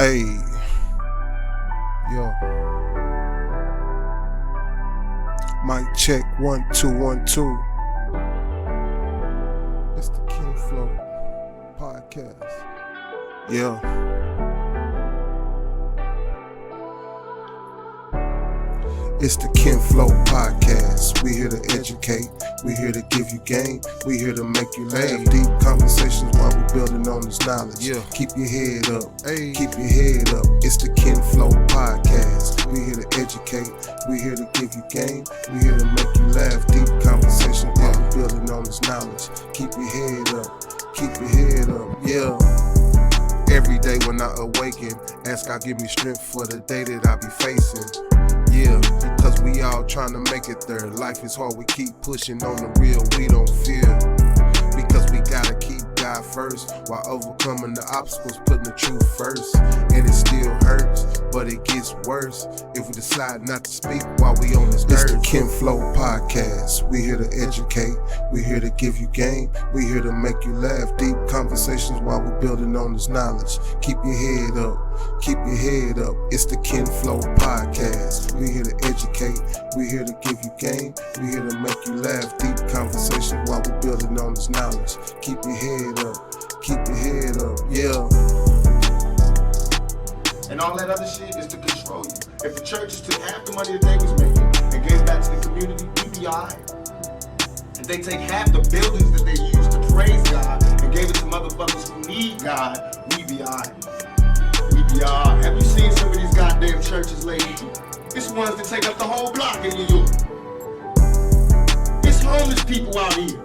Hey, yo, mic check 1 2 1 2. It's the Kinflow Podcast. Yeah. It's the Kinflow Podcast. We here to educate. We here to give you game. We here to make you laugh. Deep conversations while we building on this knowledge. Yeah. Keep your head up. Hey. Keep your head up. It's the Kinflow Podcast. We here to educate. We here to give you game. We here to make you laugh. Deep conversations while we building on this knowledge. Keep your head up. Keep your head up. Yeah. Every day when I awaken, ask God give me strength for the day that I be facing. Yeah, cause we all trying to make it there. Life is hard, we keep pushing on the real, we don't fear. Because we gotta keep God first, while overcoming the obstacles, putting the truth first. And it still hurts, but it gets worse if we decide not to speak while we on this earth. It's the Kinflow Podcast. We here to educate, we here to give you game, we here to make you laugh. Deep conversations while we building on this knowledge. Keep your head up. Keep your head up. It's the Kinflow Podcast. We here to educate. We here to give you game. We here to make you laugh. Deep conversation while we building on this knowledge. Keep your head up. Keep your head up. Yeah. And all that other shit is to control you. If the churches took half the money that they was making and gave it back to the community, we'd be alright. If they take half the buildings that they use to praise God and gave it to motherfuckers who need God, we'd be alright. Y'all, have you seen some of these goddamn churches lately? It's ones that take up the whole block in New York. It's homeless people out here.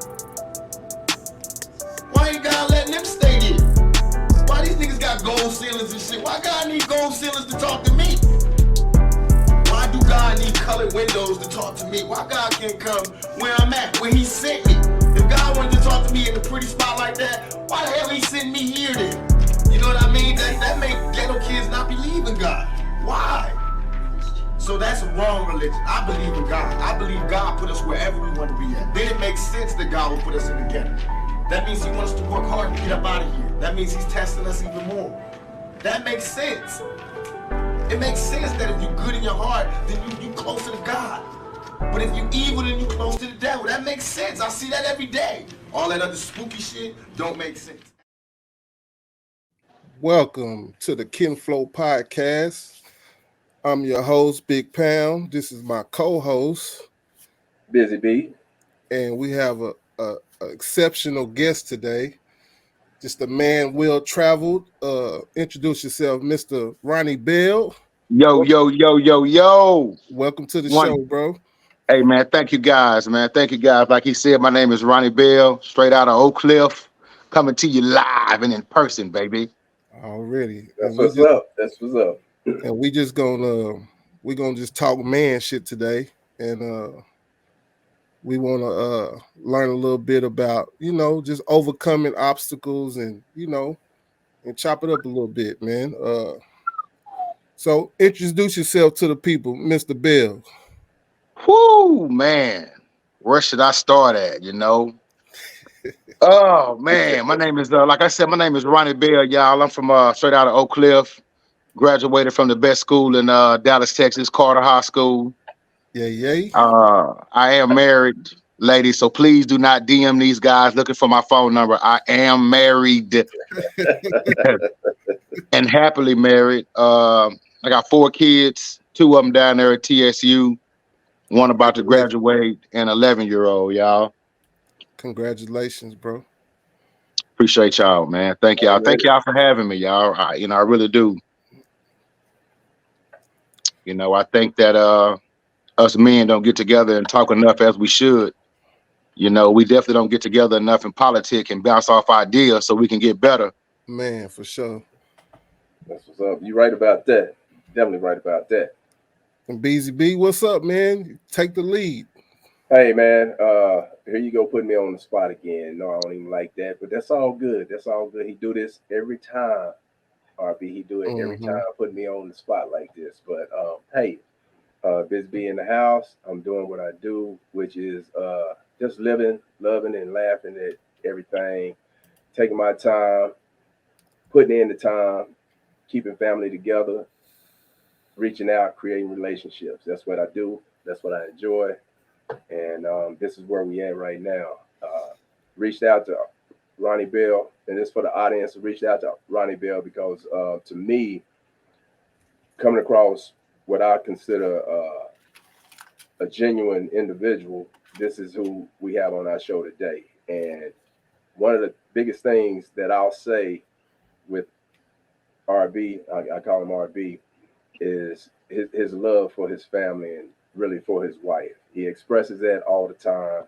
Why ain't God letting them stay there? Why these niggas got gold ceilings and shit? Why God need gold ceilings to talk to me? Why do God need colored windows to talk to me? Why God can't come where I'm at, where he sent me? If God wanted to talk to me in a pretty spot like that, why the hell he sent me here then? You know what I mean? That make ghetto kids not believe in God. Why? So that's a wrong religion. I believe in God. I believe God put us wherever we want to be at. Then it makes sense that God will put us in the ghetto. That means he wants us to work hard to get up out of here. That means he's testing us even more. That makes sense. It makes sense that if you're good in your heart, then you closer to God. But if you're evil, then you close to the devil. That makes sense. I see that every day. All that other spooky shit don't make sense. Welcome to the Kinflow Podcast. I'm your host, Big Pound. This is my co-host, Busy Bee. And we have a exceptional guest today. Just a man well-traveled. Introduce yourself, Mr. Ronnie Bell. Yo. Welcome to the show, bro. Hey, man, thank you guys, man. Thank you guys. Like he said, my name is Ronnie Bell, straight out of Oak Cliff, coming to you live and in person, baby. Already. That's what's up. And we just gonna just talk man shit today. And we wanna learn a little bit about, just overcoming obstacles and and chop it up a little bit, man. So introduce yourself to the people, Mr. Bell. Whoo, man. Where should I start at, Oh, man. My name is, like I said, my name is Ronnie Bell, y'all. I'm from straight out of Oak Cliff. Graduated from the best school in Dallas, Texas, Carter High School. Yay. I am married, ladies, so please do not DM these guys looking for my phone number. I am married and happily married. I got 4 kids, 2 of them down there at TSU, one about to graduate, and 11-year-old, y'all. Congratulations, bro. Appreciate y'all, man. Thank y'all. Thank y'all for having me, y'all. I really do. I think that us men don't get together and talk enough as we should. We definitely don't get together enough in politics and bounce off ideas so we can get better. Man, for sure. That's what's up. You're right about that. Definitely right about that. And BZB, what's up, man? Take the lead. Hey, man. Here you go, putting me on the spot again. No, I don't even like that, but that's all good. That's all good. He do this every time. RB, he do it every time, putting me on the spot like this. But hey, Busy Bee in the house. I'm doing what I do, which is just living, loving, and laughing at everything. Taking my time, putting in the time, keeping family together, reaching out, creating relationships. That's what I do. That's what I enjoy. And this is where we at right now. Reached out to Ronnie Bell, and this for the audience. Reached out to Ronnie Bell because to me, coming across what I consider a genuine individual, this is who we have on our show today. And one of the biggest things that I'll say with RB, I call him RB, is his love for his family and really for his wife. He expresses that all the time,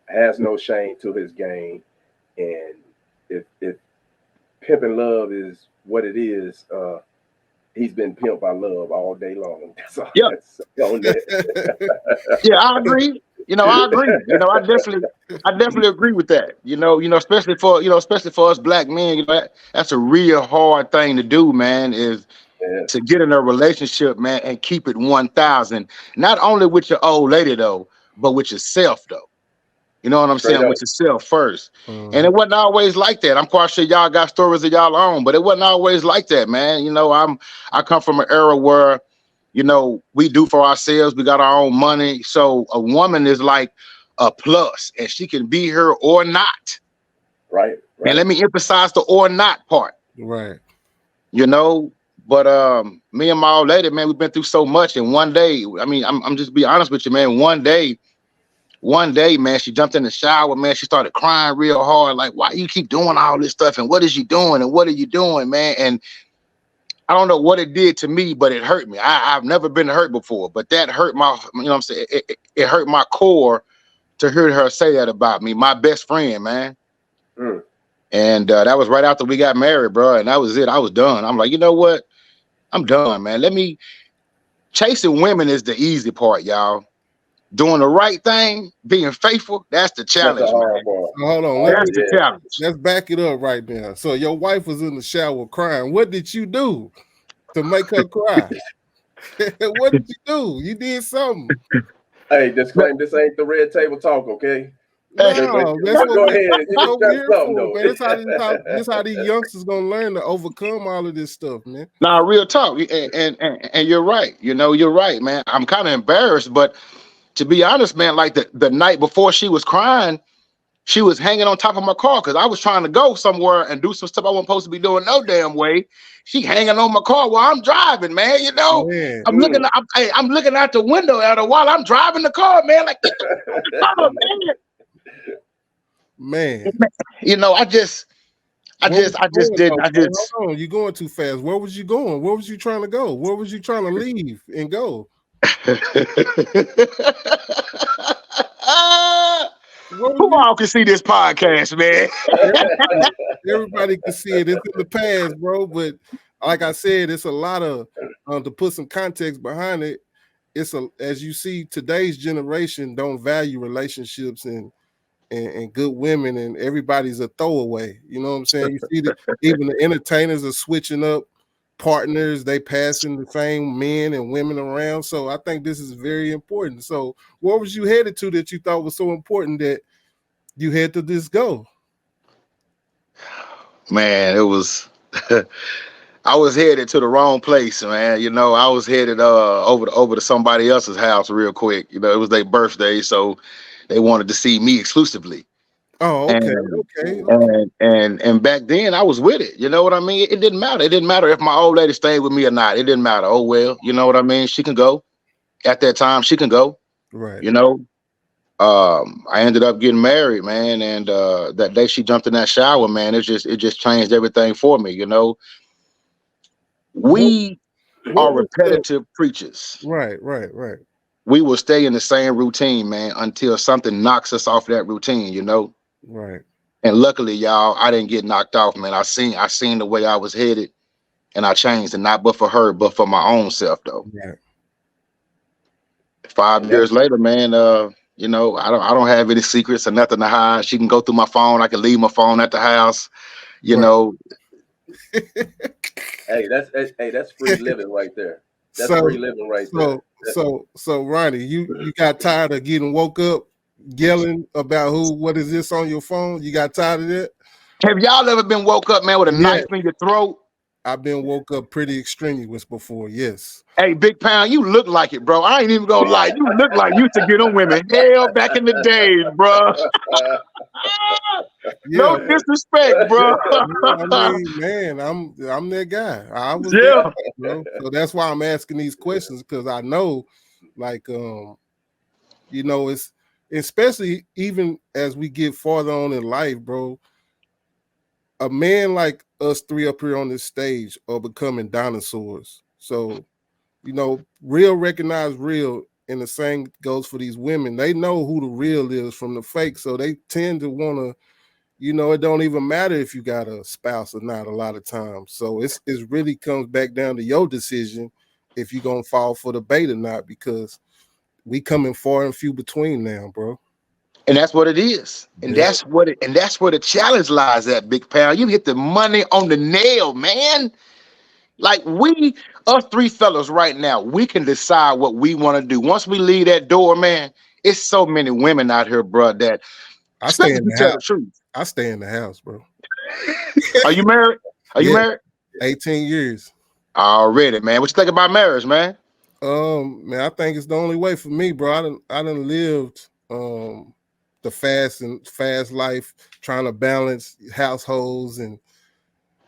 has no shame to his game. And if pimping love is what it is, he's been pimped by love all day long. That's all. Yeah. On that. Yeah, I agree. I agree. I definitely agree with that. Especially for us black men, that's a real hard thing to do, man, is to get in a relationship, man, and keep it 1,000. Not only with your old lady though, but with yourself though. You know what I'm saying? With yourself first. Mm-hmm. And it wasn't always like that. I'm quite sure y'all got stories of y'all own, but it wasn't always like that, man. I come from an era where, we do for ourselves. We got our own money. So a woman is like a plus, and she can be here or not. Right. And let me emphasize the or not part. Right. But me and my old lady, man, we've been through so much. And one day, I'm just be honest with you, man. One day, man, she jumped in the shower, man. She started crying real hard, like, why you keep doing all this stuff? And what is you doing? And what are you doing, man? And I don't know what it did to me, but it hurt me. I've never been hurt before, but that hurt my, it hurt my core to hear her say that about me, my best friend, man. Mm. And that was right after we got married, bro. And that was it. I was done. I'm like, you know what? I'm done, man. Chasing women is the easy part, y'all. Doing the right thing, being faithful, that's the challenge, man. Hold on. That's the challenge. Let's back it up right now. So your wife was in the shower crying. What did you do to make her cry? What did you do? You did something. Hey, disclaimer, this ain't the red table talk, okay? No, that's go ahead. That's how these youngsters gonna learn to overcome all of this stuff, man. Nah, real talk. And you're right. You're right, man. I'm kind of embarrassed, but to be honest, man, like the night before she was crying, she was hanging on top of my car because I was trying to go somewhere and do some stuff I wasn't supposed to be doing no damn way. She hanging on my car while I'm driving, man. Man. I'm looking out the window at her while I'm driving the car, man. Like, man. I just didn't. Hold on, you're going too fast. Where was you going? Where was you trying to go? Where was you trying to leave and go? Who all can see this podcast, man? Everybody can see it. It's in the past, bro. But like I said, it's a lot of to put some context behind it. As you see, today's generation don't value relationships and good women, and everybody's a throwaway. You know what I'm saying? You see that even the entertainers are switching up partners. They passing the same men and women around. So I think this is very important. So where was you headed to that you thought was so important that you had to just go? Man, it was I was headed to the wrong place, man. I was headed over to somebody else's house real quick. It was their birthday, so they wanted to see me exclusively. Oh, okay, okay. And back then I was with it. You know what I mean? It didn't matter. It didn't matter if my old lady stayed with me or not. It didn't matter. Oh well, you know what I mean? She can go. At that time, she can go. Right. I ended up getting married, man, and that day she jumped in that shower, man. It just changed everything for me. We are repetitive preachers. Right. We will stay in the same routine, man, until something knocks us off that routine, Right. And luckily, y'all, I didn't get knocked off, man. I seen the way I was headed, and I changed, and not but for her, but for my own self, though. Right. 5 years later, man, I don't have any secrets or nothing to hide. She can go through my phone. I can leave my phone at the house. Hey, that's free living right there. That's free living right there. So Ronnie, you got tired of getting woke up yelling about what is this on your phone? You got tired of that? Have y'all ever been woke up, man, with a knife in your throat? I've been woke up pretty extraneous before. Yes. Hey, Big Pound, you look like it, bro. I ain't even gonna lie. You look like you used to get on women hell back in the days, bro. Yeah. No disrespect, bro. I mean, man, I'm that guy. I was that Yeah. guy, bro. So that's why I'm asking these questions, because I know, like, you know, it's especially even as we get farther on in life, bro. A man like us three up here on this stage are becoming dinosaurs. So, you know, real recognize real, and the same goes for these women. They know who the real is from the fake, so they tend to want to, you know, it don't even matter if you got a spouse or not a lot of times. So it's really comes back down to your decision if you're gonna fall for the bait or not, because we coming far and few between now, bro. And that's what it is. And Yeah. that's where the challenge lies at, Big Pound. You hit the money on the nail, man. Like us three fellas right now, we can decide what we want to do. Once we leave that door, man, it's so many women out here, bro, that I stay especially in if you the tell house. the truth. I stay in the house, bro. Are you married? Are you Yeah. married? 18 years. Already, man. What you think about marriage, man? Man, I think it's the only way for me, bro. I done lived the fast life, trying to balance households, and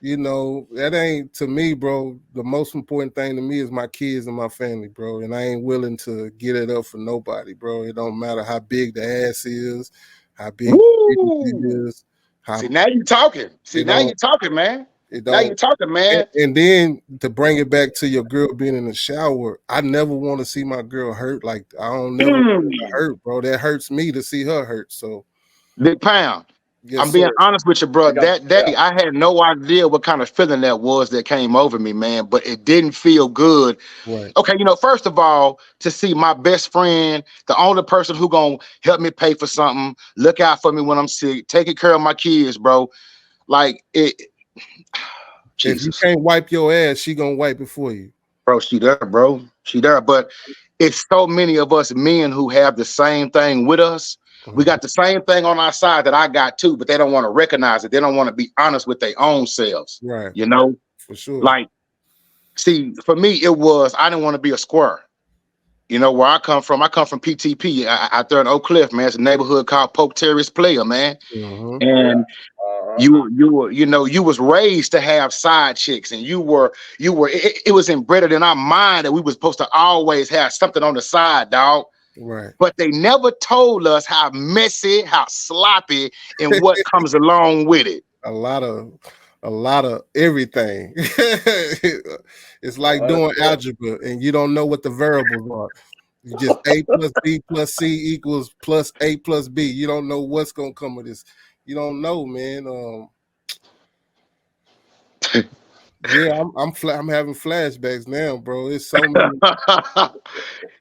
you know, that ain't, to me, bro. The most important thing to me is my kids and my family, bro. And I ain't willing to get it up for nobody, bro. It don't matter how big the ass is, how big the Woo! is, how See, now you talking. See, it now don't you talking, man. it Now you don't. talking, man. And then to bring it back to your girl being in the shower, I never want to see my girl hurt. Like, I don't never want her Mm. hurt, bro. That hurts me to see her hurt. So Big Pound. yes, I'm being sir. honest with you, bro. I got That day, I had no idea what kind of feeling that was that came over me, man. But it didn't feel good. Right. Okay, first of all, to see my best friend, the only person who gonna help me pay for something, look out for me when I'm sick, taking care of my kids, bro. Like it. If you Jesus, can't wipe your ass, she gonna wipe it for you. bro. She there, bro. She there. But it's so many of us men who have the same thing with us. We got the same thing on our side that I got too, but they don't want to recognize it. They don't want to be honest with their own selves. Right. You know, For sure. like, see, for me, it was I didn't want to be a square. You know where I come from PTP out there in Oak Cliff, man. It's a neighborhood called Polk Terrace Player, man. Mhm. And you was raised to have side chicks, and it was embedded in our mind that we was supposed to always have something on the side, dog. Right. But they never told us how messy, how sloppy, and what comes along with it. A lot of everything. It's like doing algebra and you don't know what the variables are. You just A plus B plus C equals plus A plus B. You don't know what's gonna come with this. You don't know, man. Yeah, I'm having flashbacks now, bro. It's so many.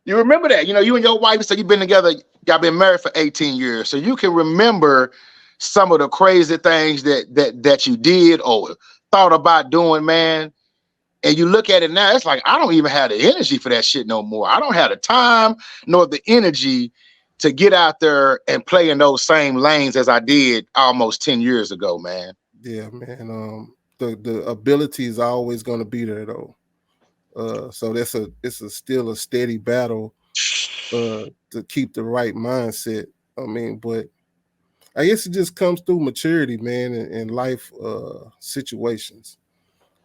You remember that? You and your wife said you've been together. Y'all been married for 18 years, so you can remember some of the crazy things that you did or thought about doing, man. And you look at it now, it's like I don't even have the energy for that shit no more. I don't have the time nor the energy to get out there and play in those same lanes as I did almost 10 years ago, man. Yeah, man. The ability is always gonna be there though. So it's still a steady battle to keep the right mindset. I mean, but I guess it just comes through maturity, man, and life situations.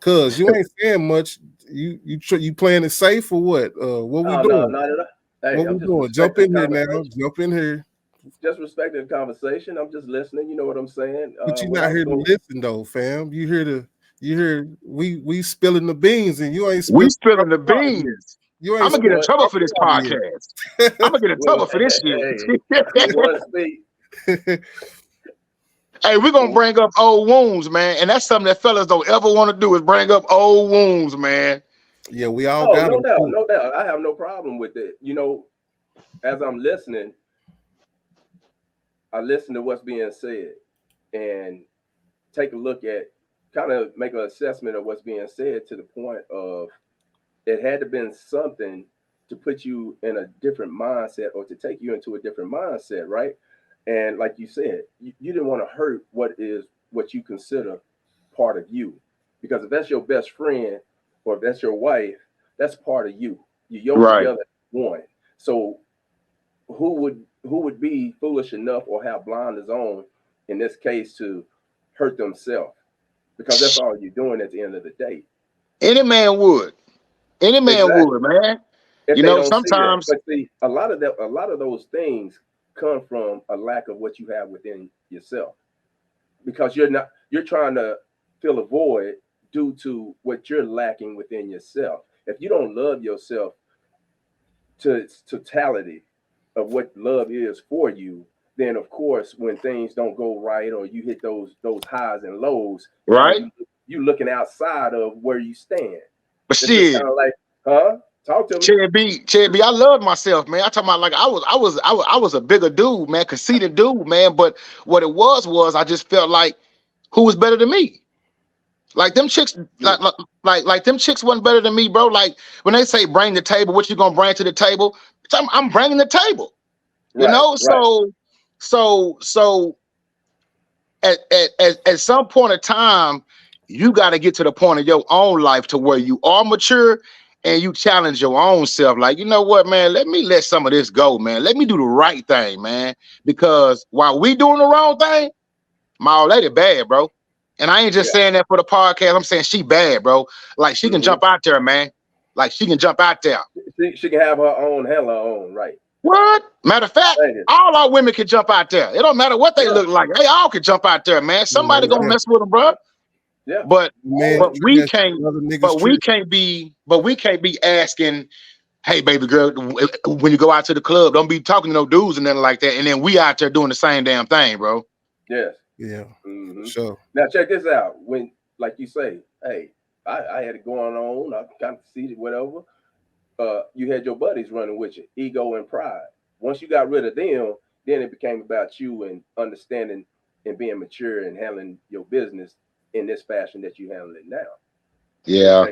Cause you ain't saying much. You playing it safe or what? What we No, doing? not at all. Hey, What I'm we just doing? Jump respecting in the here now. conversation. Jump in here. Just respecting the conversation. I'm just listening. You know what I'm saying? But you're What I not was here to going listen though, fam. You hear we spilling the beans and you ain't We spilling spilling the yet. beans. You I'm ain't gonna get in spilling what trouble for this yet. podcast. I'm gonna get in trouble for this shit. hey, you want to speak? Hey, we're gonna bring up old wounds, man. And that's something that fellas don't ever want to do is bring up old wounds, man. Yeah, we all Oh, got no them doubt, too. no doubt. I have no problem with it. As I'm listening, I listen to what's being said and take a look at, kind of make an assessment of what's being said to the point of it had to been something to put you in a different mindset or to take you into a different mindset, right? And like you said, you didn't want to hurt what you consider part of you. Because if that's your best friend or if that's your wife, that's part of you. You yoke Right. together as one. So who would be foolish enough or have blinders on in this case to hurt themselves? Because that's all you're doing at the end of the day. Any man would. Any man Exactly. would, man. If You they know, don't see that. sometimes But see, a lot of those things come from a lack of what you have within yourself. Because you're trying to fill a void due to what you're lacking within yourself. If you don't love yourself to its totality of what love is for you, then of course when things don't go right or you hit those highs and lows, right? now you looking outside of where you stand. But It's just shit, kind of like, huh? Talk to me. Cherry B, I love myself, man. I talking about like I was a bigger dude, man, conceited dude, man. But what it was I just felt like who was better than me? Like them chicks, like them chicks wasn't better than me, bro. Like when they say bring the table, what you gonna bring to the table? I'm bringing the table, you know. So at some point in time, you got to get to the point of your own life to where you are mature and you challenge your own self. Like, you know what, man, let me let some of this go, man. Let me do the right thing, man. Because while we doing the wrong thing, my old lady bad, bro. And I ain't just saying that for the podcast. I'm saying she bad, bro. Like she can jump out there, man. Like she can jump out there. She can have her own, hell her own, right? What? Matter of fact, all our women can jump out there. It don't matter what they look like. They all can jump out there, man. Somebody gonna mess with them, bro. Yeah. But we can't be asking, hey, baby girl, when you go out to the club, don't be talking to no dudes and nothing like that. And then we out there doing the same damn thing, bro. Yes. Yeah. Mm-hmm. Sure. Now check this out. When, like you say, hey, I had it going on. I kind of see it, whatever. You had your buddies running with you, ego and pride. Once you got rid of them, then it became about you and understanding and being mature and handling your business in this fashion that you handle it now. Yeah.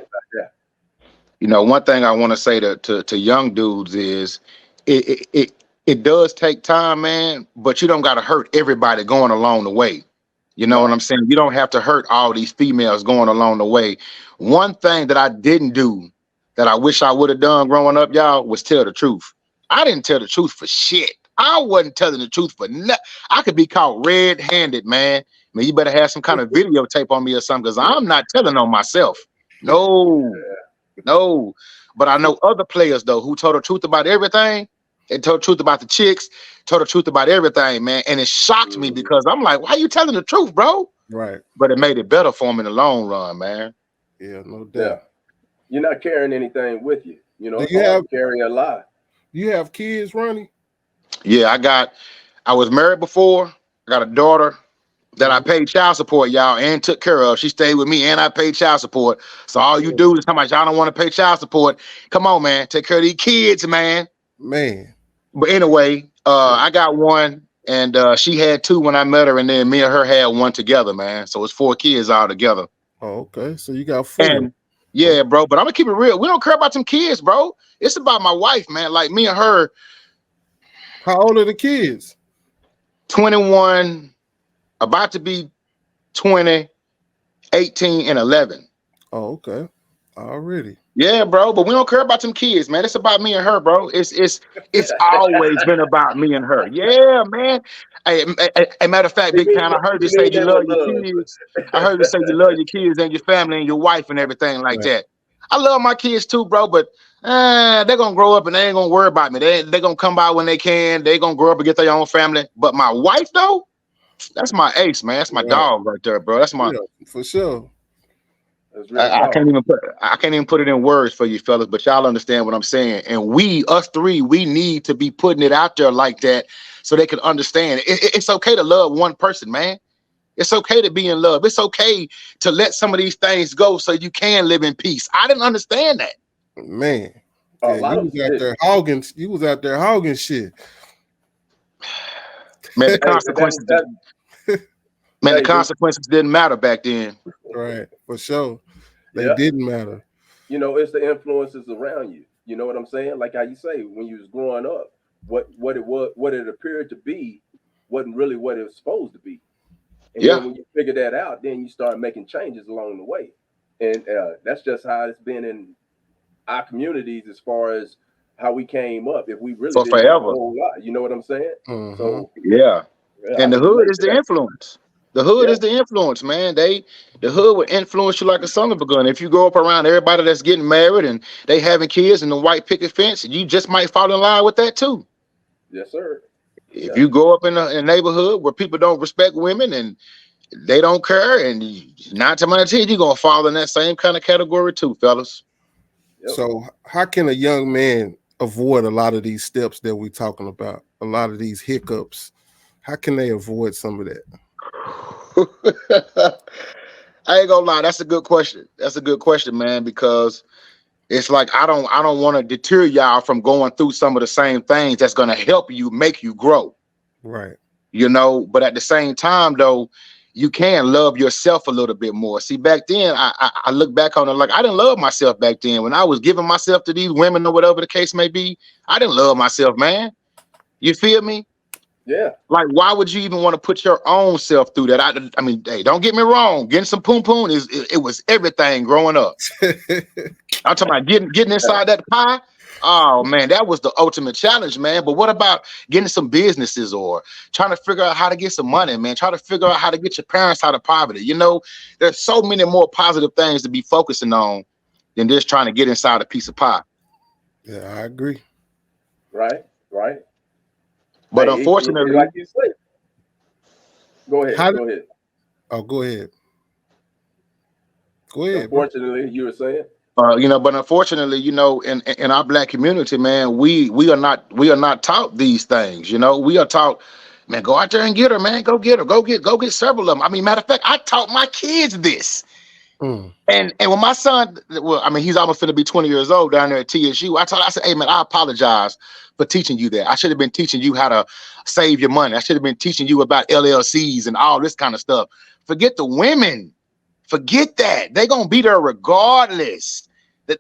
You know, one thing I want to say to young dudes is it does take time, man, but you don't got to hurt everybody going along the way. You know what I'm saying? You don't have to hurt all these females going along the way. One thing that I didn't do that I wish I would have done growing up, y'all, was tell the truth. I didn't tell the truth for shit. I wasn't telling the truth for nothing. I could be caught red-handed, man. Man, you better have some kind of videotape on me or something, because I'm not telling on myself. No. But I know other players, though, who told the truth about everything. They told the truth about the chicks, told the truth about everything, man. And it shocked me because I'm like, why are you telling the truth, bro? Right. But it made it better for him in the long run, man. Yeah, no doubt. Yeah. You're not carrying anything with you. You know, carrying a lie. You have kids, Ronnie? Yeah, I was married before. I got a daughter that I paid child support, y'all, and took care of. She stayed with me and I paid child support. So all you do is how much y'all don't want to pay child support. Come on, man. Take care of these kids, man. Man. But anyway, I got one and she had two when I met her, and then me and her had one together, man. So it's 4 kids all together. Oh, okay. So you got 4. And yeah, bro, but I'm gonna keep it real. We don't care about them kids, bro. It's about my wife, man. Like me and her. How old are the kids? 21, about to be 20, 18, and 11. Oh, okay. Already. Yeah, bro, but we don't care about them kids, man. It's about me and her, bro. It's always been about me and her. Yeah, man. Hey, matter of fact, Big Town, I heard you say you love your kids. I heard you say you love your kids and your family and your wife and everything like that. I love my kids too, bro, but they're gonna grow up and they ain't gonna worry about me. They're gonna come by when they can. They're gonna grow up and get their own family. But my wife, though, that's my ace, man. That's my dog right there, bro. That's my for sure. I can't even put it in words for you fellas, but y'all understand what I'm saying. And us three, we need to be putting it out there like that so they can understand. It's okay to love one person, man. It's okay to be in love. It's okay to let some of these things go so you can live in peace. I didn't understand that. Man. Yeah, you was out there hogging shit. Man, the consequences the consequences didn't matter back then. Right, for sure. They didn't matter. You know, it's the influences around you. You know what I'm saying? Like how you say when you was growing up, what it appeared to be wasn't really what it was supposed to be. And then when you figure that out, then you start making changes along the way. And that's just how it's been in our communities as far as how we came up. If we really For didn't have a forever. whole lot, you know what I'm saying? Mhm. So Yeah. I And the can hood relate is to the that. influence. The hood Yeah, is the influence, man. The hood will influence you like a son of a gun. If you grow up around everybody that's getting married and they having kids and the white picket fence, you just might fall in line with that too. yes, sir. If Yeah, you grow up in a neighborhood where people don't respect women and they don't care, and 9 times out of 10, you're gonna fall in that same kind of category too, fellas. yep. So how can a young man avoid a lot of these steps that we're talking about? A lot of these hiccups. How can they avoid some of that? I ain't gonna lie, that's a good question. That's a good question, man, because it's like I don't want to deter y'all from going through some of the same things that's gonna help you make you grow. Right. But at the same time though, you can love yourself a little bit more. See, back then I look back on it like I didn't love myself back then when I was giving myself to these women or whatever the case may be. I didn't love myself, man. You feel me? Yeah, Like, why would you even want to put your own self through that? I mean, hey, don't get me wrong. Getting some poom poom it was everything growing up. I'm talking about getting inside that pie. Oh man, that was the ultimate challenge, man. But what about getting some businesses or trying to figure out how to get some money, man? Try to figure out how to get your parents out of poverty. There's so many more positive things to be focusing on than just trying to get inside a piece of pie. Yeah, I agree. right. But Hey, unfortunately, like you said, go ahead. How Go ahead. Oh, go ahead. Go ahead, bro. Unfortunately, you were saying. but unfortunately, in our black community, man, we are not taught these things. We are taught, man, go out there and get her, man, go get her, go get several of them. I mean, matter of fact, I taught my kids this. Mm. And when my son, well, I mean, he's almost finna be 20 years old down there at TSU. I said, hey man, I apologize for teaching you that. I should have been teaching you how to save your money. I should have been teaching you about LLCs and all this kind of stuff. Forget the women. Forget that. They're gonna be there regardless. I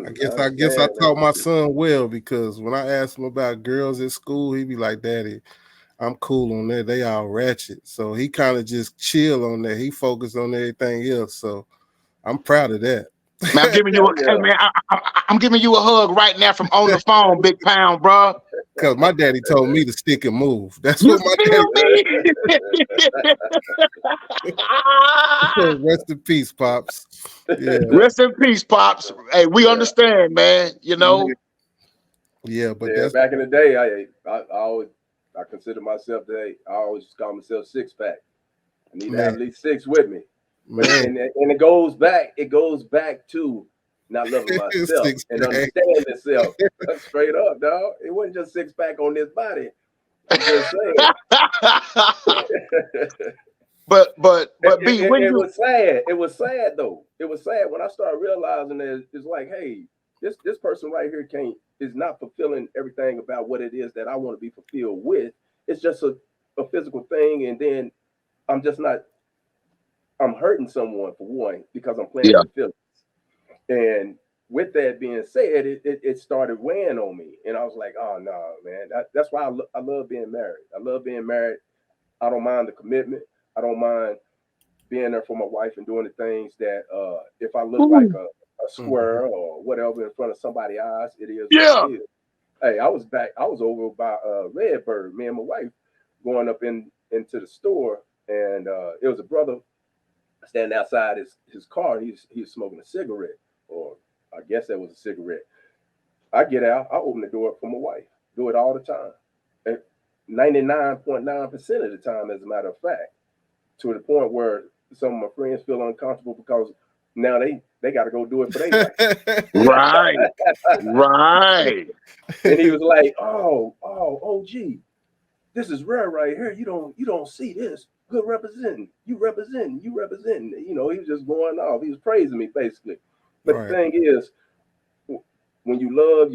guess I taught my son well, because when I asked him about girls at school, he'd be like, Daddy, I'm cool on that. They all ratchet. So he kind of just chill on that. He focused on everything else. So I'm proud of that. Man, I'm giving you hey man, I'm giving you a hug right now from on the phone, Big Pound, bro. Because my daddy told me to stick and move. That's You what my feel daddy me? Rest in peace, Pops. Yeah. Rest in peace, Pops. Hey, we understand, man. Yeah, but Yeah, that's back in the day, I consider myself I always call myself six pack. I need to have at least 6 with me. man. And it goes back to not loving myself and understanding self. That's straight up, dog. It wasn't just 6-pack on this body. I'm just saying. But B, it was sad. It was sad though. It was sad when I started realizing that it's like, hey, this person right here is not fulfilling everything about what it is that I want to be fulfilled with. It's just a physical thing, and then I'm hurting someone for one because I'm playing with feelings. And with that being said, it started weighing on me, and I was like, oh no, man, that's why I love being married. I love being married. I don't mind the commitment. I don't mind being there for my wife and doing the things that if I look like a square or whatever in front of somebody's eyes, it is what it is. Hey, I was over by Redbird, me and my wife going up into the store, and it was a brother standing outside his car. He was smoking a cigarette, or I guess that was a cigarette. I get out, I open the door for my wife. Do it all the time. 99.9% of the time, as a matter of fact, to the point where some of my friends feel uncomfortable because now they got to go do it for their wife. Right. And he was like, oh, gee, this is rare right here. You don't see this. Good representing. You representing. He was just going off. He was praising me basically. But the thing is, when you love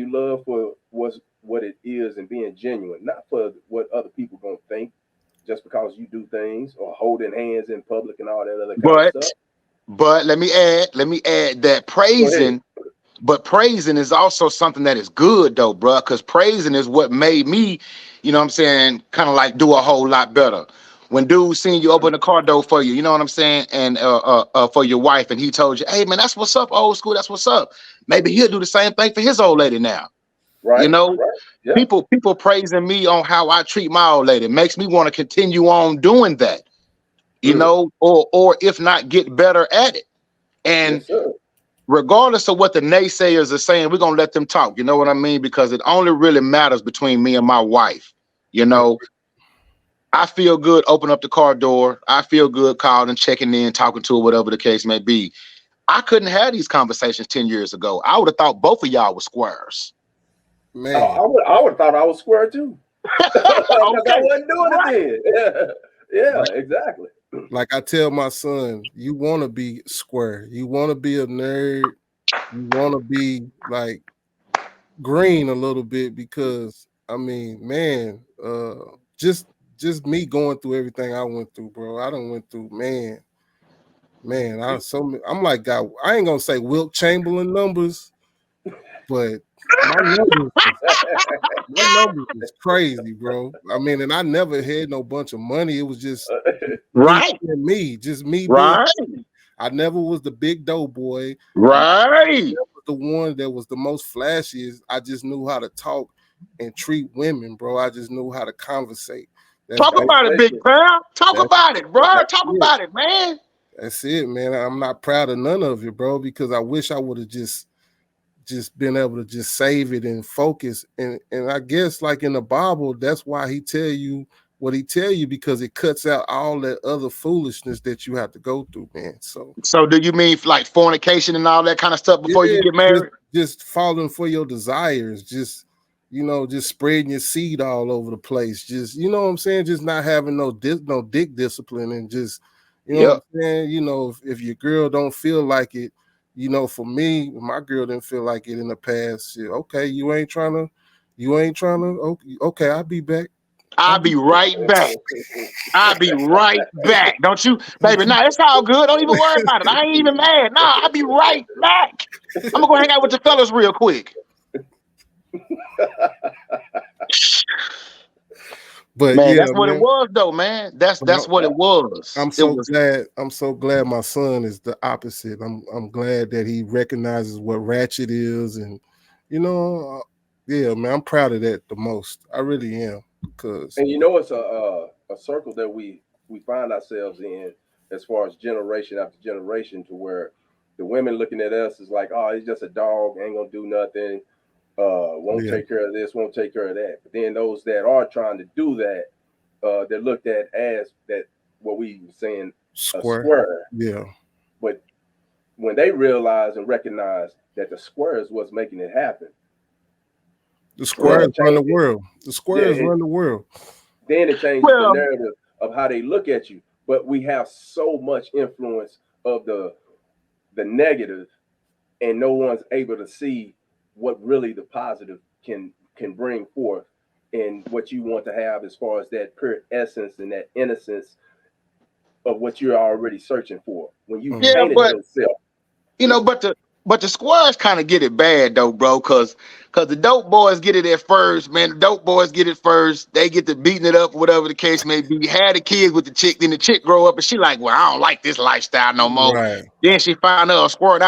for what it is and being genuine, not for what other people gonna think just because you do things or holding hands in public and all that other kind of stuff. But let me add that praising is also something that is good though, bro, because praising is what made me, kind of like do a whole lot better. when dudes seen you open the car door for you, you know what I'm saying, and for your wife, and he told you, hey man, that's what's up, old school, that's what's up. Maybe he'll do the same thing for his old lady now. Right. You know, right. Yeah. people praising me on how I treat my old lady makes me want to continue on doing that. You know, or if not, get better at it. And Yes, sir. regardless of what the naysayers are saying, we're gonna let them talk. You know what I mean? Because it only really matters between me and my wife. You know, I feel good opening up the car door. I feel good calling, checking in, talking to her, whatever the case may be. I couldn't have these conversations 10 years ago. I would have thought both of y'all were squares. Man, I would have thought I was square too. Because I wasn't doing it then. Yeah, exactly. like I tell my son, you want to be square. You want to be a nerd. You want to be like green a little bit because I mean, man, just me going through everything I went through, bro. I done went through, man. I'm like God. I ain't gonna say Wilt Chamberlain numbers, but my numbers is crazy, bro. I mean, and I never had no bunch of money. It was just Right. me being Right. I never was the big dough boy. Right. The one that was the most flashiest. I just knew how to talk and treat women, bro. I just knew how to conversate. Talk about it, big pal. Talk about it, bro. Talk about it, man. That's it, man. I'm not proud of none of it, bro, because I wish I would have just been able to just save it and focus. And I guess like in the Bible, that's why he tell you what he tell you, because it cuts out all that other foolishness that you have to go through, man. So do you mean like fornication and all that kind of stuff before you get married? Just falling for your desires, just just spreading your seed all over the place. Just you know what I'm saying? Just not having no dick discipline, and just what I'm saying. If your girl don't feel like it, for me, my girl didn't feel like it in the past. Shit, okay, you ain't trying to. Okay, I'll be back. I'll be right back. I'll be right back. Don't you, baby? Nah, it's all good. Don't even worry about it. I ain't even mad. Nah, I'll be right back. I'm gonna go hang out with the fellas real quick. But man, that's what it was, though, man. That's what it was. I'm so glad my son is the opposite. I'm glad that he recognizes what ratchet is, and yeah, man, I'm proud of that the most. I really am, because and it's a circle that we find ourselves in as far as generation after generation, to where the women looking at us is like, oh, he's just a dog, ain't gonna do nothing. Won't take care of this, won't take care of that. But then those that are trying to do that, they're looked at as that, what we were saying, a square. Yeah. But when they realize and recognize that the square is what's making it happen, the squares run the world. The squares run the world. Then it changes the narrative of how they look at you. But we have so much influence of the negative, and no one's able to see what really the positive can bring forth, and what you want to have as far as that pure essence and that innocence of what you're already searching for when you painted yourself. But the squares kind of get it bad though, bro, because the dope boys get it at first, man. The dope boys get it first. They get to beating it up, whatever the case may be. Had the kids with the chick, then the chick grow up and she like, well, I don't like this lifestyle no more. Right. Then she find out a squirrel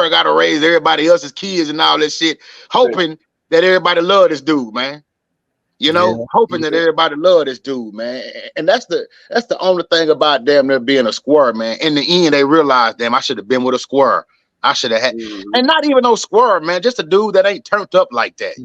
got to raise everybody else's kids and all that shit, hoping that everybody love this dude, man. Hoping that everybody love this dude, man. And that's the only thing about damn near being a squirrel, man. In the end, they realize, damn, I should have been with a squirrel. I should have had, and not even no squirrel, man. Just a dude that ain't turned up like that,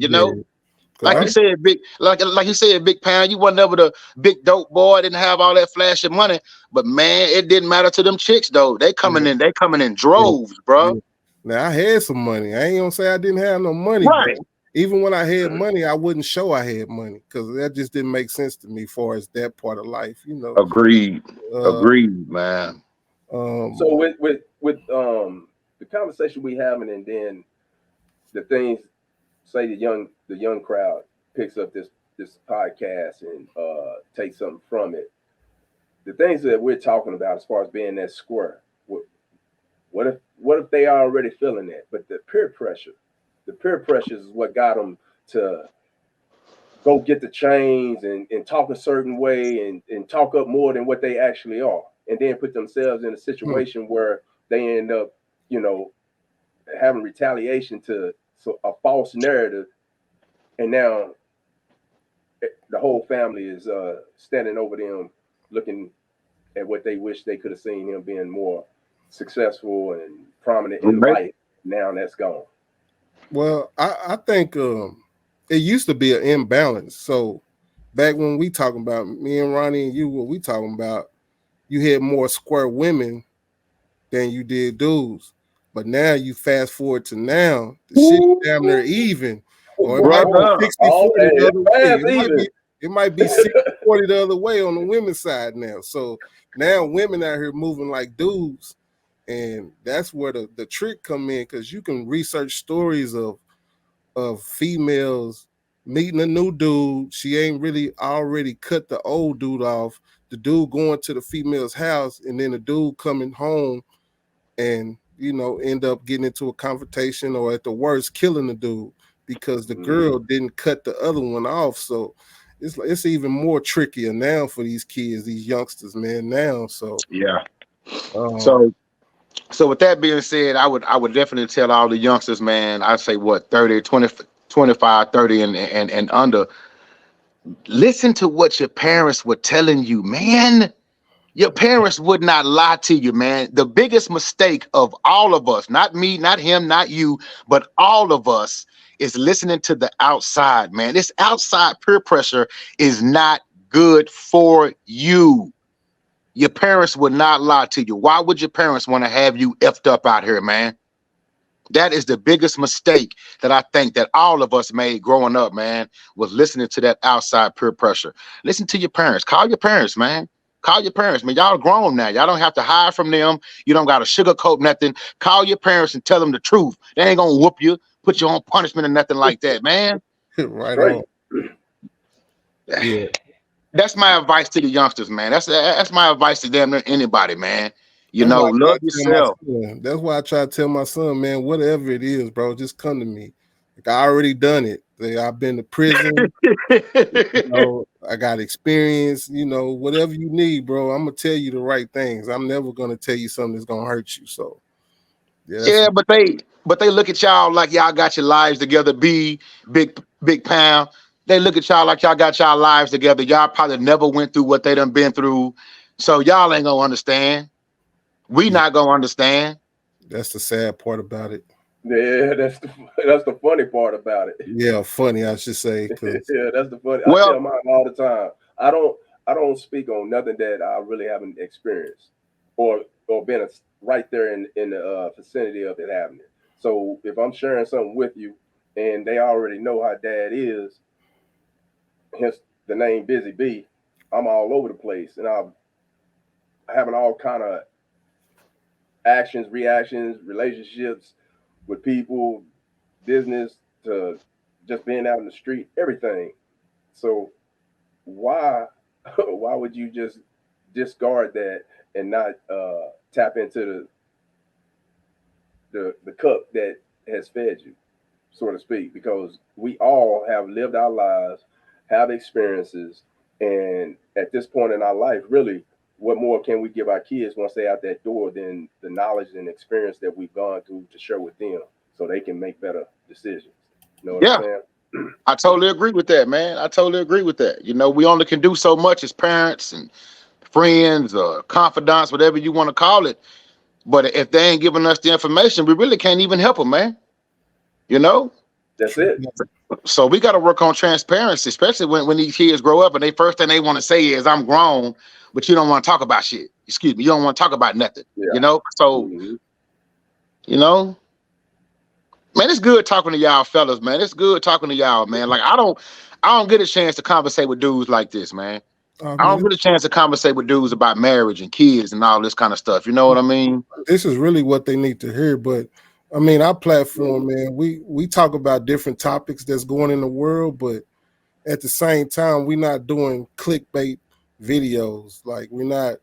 Like you said, like you said, Big Pound. You wasn't ever the big dope boy. Didn't have all that flashy money, but man, it didn't matter to them chicks though. They coming in droves, bro. Now I had some money. I ain't gonna say I didn't have no money. Right. Even when I had money, I wouldn't show I had money, because that just didn't make sense to me as far as that part of life, Agreed, man. So with the conversation we having, and then the things, say the young crowd picks up this podcast and takes something from it. The things that we're talking about as far as being that square, what if they are already feeling that, but the peer pressure is what got them to go get the chains and talk a certain way and talk up more than what they actually are, and then put themselves in a situation where they end up, having retaliation to a false narrative, and now the whole family is standing over them, looking at what they wish they could have seen him being more successful and prominent in life. Now that's gone. Well, I think it used to be an imbalance. So back when we talking about, me and Ronnie and you, what we talking about, you had more square women than you did dudes. But now you fast forward to now, the shit damn near even. Or it might be 60-40 the other way. It might be 60-40 the other way on the women's side now. So now women out here moving like dudes. And that's where the trick come in, because you can research stories of females meeting a new dude. She ain't really already cut the old dude off. The dude going to the female's house, and then the dude coming home and, end up getting into a confrontation, or at the worst, killing the dude because the girl didn't cut the other one off. So it's even more trickier now for these kids, these youngsters, man, now. So yeah. So with that being said, I would definitely tell all the youngsters, man, I'd say 30, 20, 25, 30 and under, listen to what your parents were telling you, man. Your parents would not lie to you, man. The biggest mistake of all of us, not me, not him, not you, but all of us, is listening to the outside, man. This outside peer pressure is not good for you. Your parents would not lie to you. Why would your parents want to have you effed up out here, man? That is the biggest mistake that I think that all of us made growing up, man, was listening to that outside peer pressure. Listen to your parents. Call your parents, man. Call your parents, man. Y'all grown now. Y'all don't have to hide from them. You don't got to sugarcoat nothing. Call your parents and tell them the truth. They ain't going to whoop you, put you on punishment or nothing like that, man. Right on. Yeah. That's my advice to the youngsters, man. That's my advice to them, anybody, man. Love yourself. That's why I try to tell my son, man, whatever it is, bro, just come to me. Like, I already done it. I've been to prison. I got experience. Whatever you need, bro, I'm gonna tell you the right things. I'm never gonna tell you something that's gonna hurt you. So but they look at y'all like y'all got your lives together. Big pound. They look at y'all like y'all got y'all lives together. Y'all probably never went through what they done been through. So y'all ain't gonna understand. We not gonna understand. That's the sad part about it. Yeah, that's the funny part about it. Yeah, funny, I should say. Yeah, that's the funny. I tell mine all the time. I don't speak on nothing that I really haven't experienced or been right there in the vicinity of it happening. So if I'm sharing something with you and they already know how dad is, hence the name Busy Bee, I'm all over the place, and I'm having all kind of actions, reactions, relationships with people, business, to just being out in the street, everything. So why would you just discard that and not tap into the cup that has fed you, so to speak? Because we all have lived our lives, have experiences, and at this point in our life, really, what more can we give our kids once they're out that door than the knowledge and experience that we've gone through to share with them so they can make better decisions? You know what I'm saying? I totally agree with that, man. I totally agree with that. We only can do so much as parents and friends or confidants, whatever you want to call it. But if they ain't giving us the information, we really can't even help them, man. That's it. So we got to work on transparency, especially when these kids grow up and they first thing they want to say is, I'm grown, but you don't want to talk about shit. Excuse me. You don't want to talk about nothing, So, man, it's good talking to y'all fellas, man. It's good talking to y'all, man. Like, I don't get a chance to conversate with dudes like this, man. I don't get a chance to conversate with dudes about marriage and kids and all this kind of stuff. You know what I mean? This is really what they need to hear. But I mean, our platform, man, we talk about different topics that's going in the world, but at the same time, we're not doing clickbait videos. Like, we're not,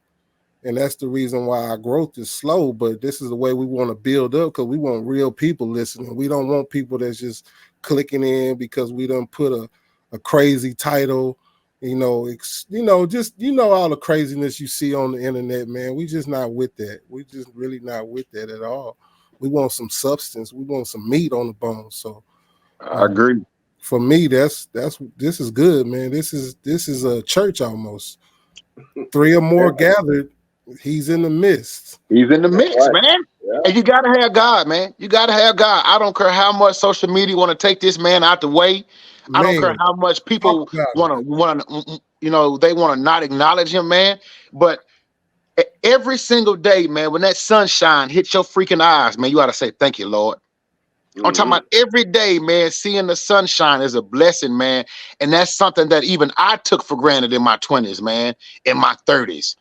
and that's the reason why our growth is slow. But this is the way we want to build up, because we want real people listening. We don't want people that's just clicking in because we done put a crazy title, just all the craziness you see on the internet, man. We just not with that. We just really not with that at all. We want some substance. We want some meat on the bone. So I agree. For me, this is good, man. This is a church almost. 3 or more gathered, he's in the midst. He's in the mix, right. man. Yeah. And you gotta have God, man. You gotta have God. I don't care how much social media want to take this man out the way. Man, I don't care how much people want to, they want to not acknowledge him, man. But every single day, man, when that sunshine hits your freaking eyes, man, you ought to say, thank you, Lord. I'm talking about every day, man, seeing the sunshine is a blessing, man. And that's something that even I took for granted in my 20s, man, in my 30s,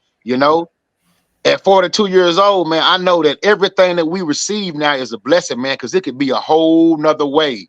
At 42 years old, man, I know that everything that we receive now is a blessing, man, because it could be a whole nother way.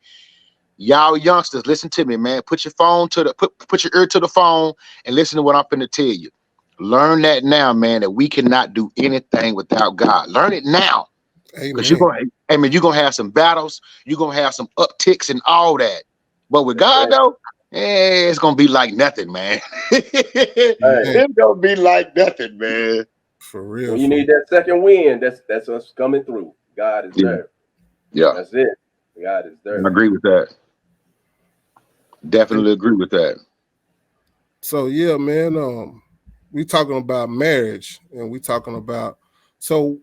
Y'all youngsters, listen to me, man. Put your phone put your ear to the phone and listen to what I'm finna tell you. Learn that now, man, that we cannot do anything without God. Learn it now. Because you're gonna have some battles, you're gonna have some upticks and all that. But with God, though, it's gonna be like nothing, man. It's gonna be like nothing, man. For real. When you need that second wind, that's us coming through. God is there. Yeah. That's it. God is there. I agree with that. Definitely agree with that. So yeah, man. We talking about marriage, and we talking about so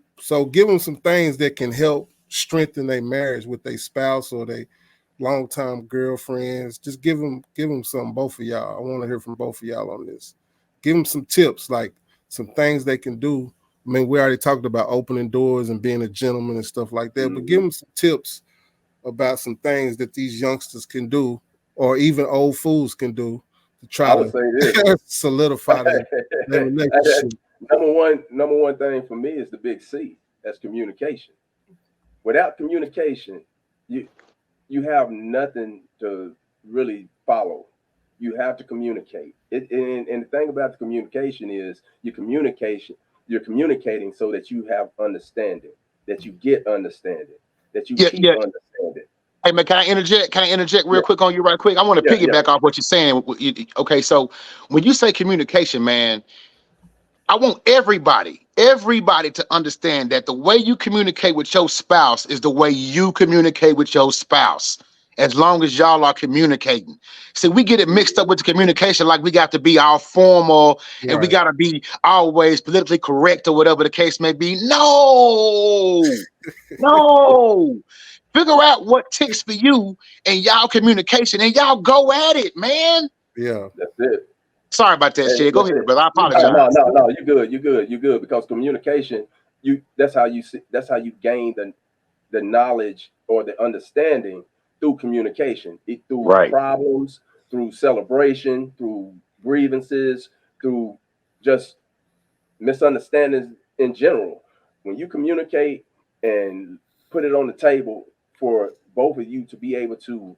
give them some things that can help strengthen their marriage with their spouse or their longtime girlfriends. Just give them some, both of y'all. I want to hear from both of y'all on this. Give them some tips, like some things they can do. I mean, we already talked about opening doors and being a gentleman and stuff like that, but give them some tips about some things that these youngsters can do, or even old fools can do, to try to solidify their relationship. Number one thing for me is the big C. That's communication. Without communication, you have nothing to really follow. You have to communicate. And the thing about the communication is you're communicating so that you have understanding, that you get understanding, that you keep understanding. Hey, man, can I interject real quick on you right quick? I want to piggyback off what you're saying. Okay, so when you say communication, man, I want everybody to understand that the way you communicate with your spouse is the way you communicate with your spouse, as long as y'all are communicating. See, we get it mixed up with the communication, like we got to be all formal and we got to be always politically correct or whatever the case may be. No. Figure out what ticks for you and y'all communication, and y'all go at it, man. Yeah, that's it. Sorry about that, shit. Go ahead, brother. I apologize. No, you're good. Because communication, that's how you gain the knowledge or the understanding through communication, through problems, through celebration, through grievances, through just misunderstandings in general. When you communicate and put it on the table for both of you to be able to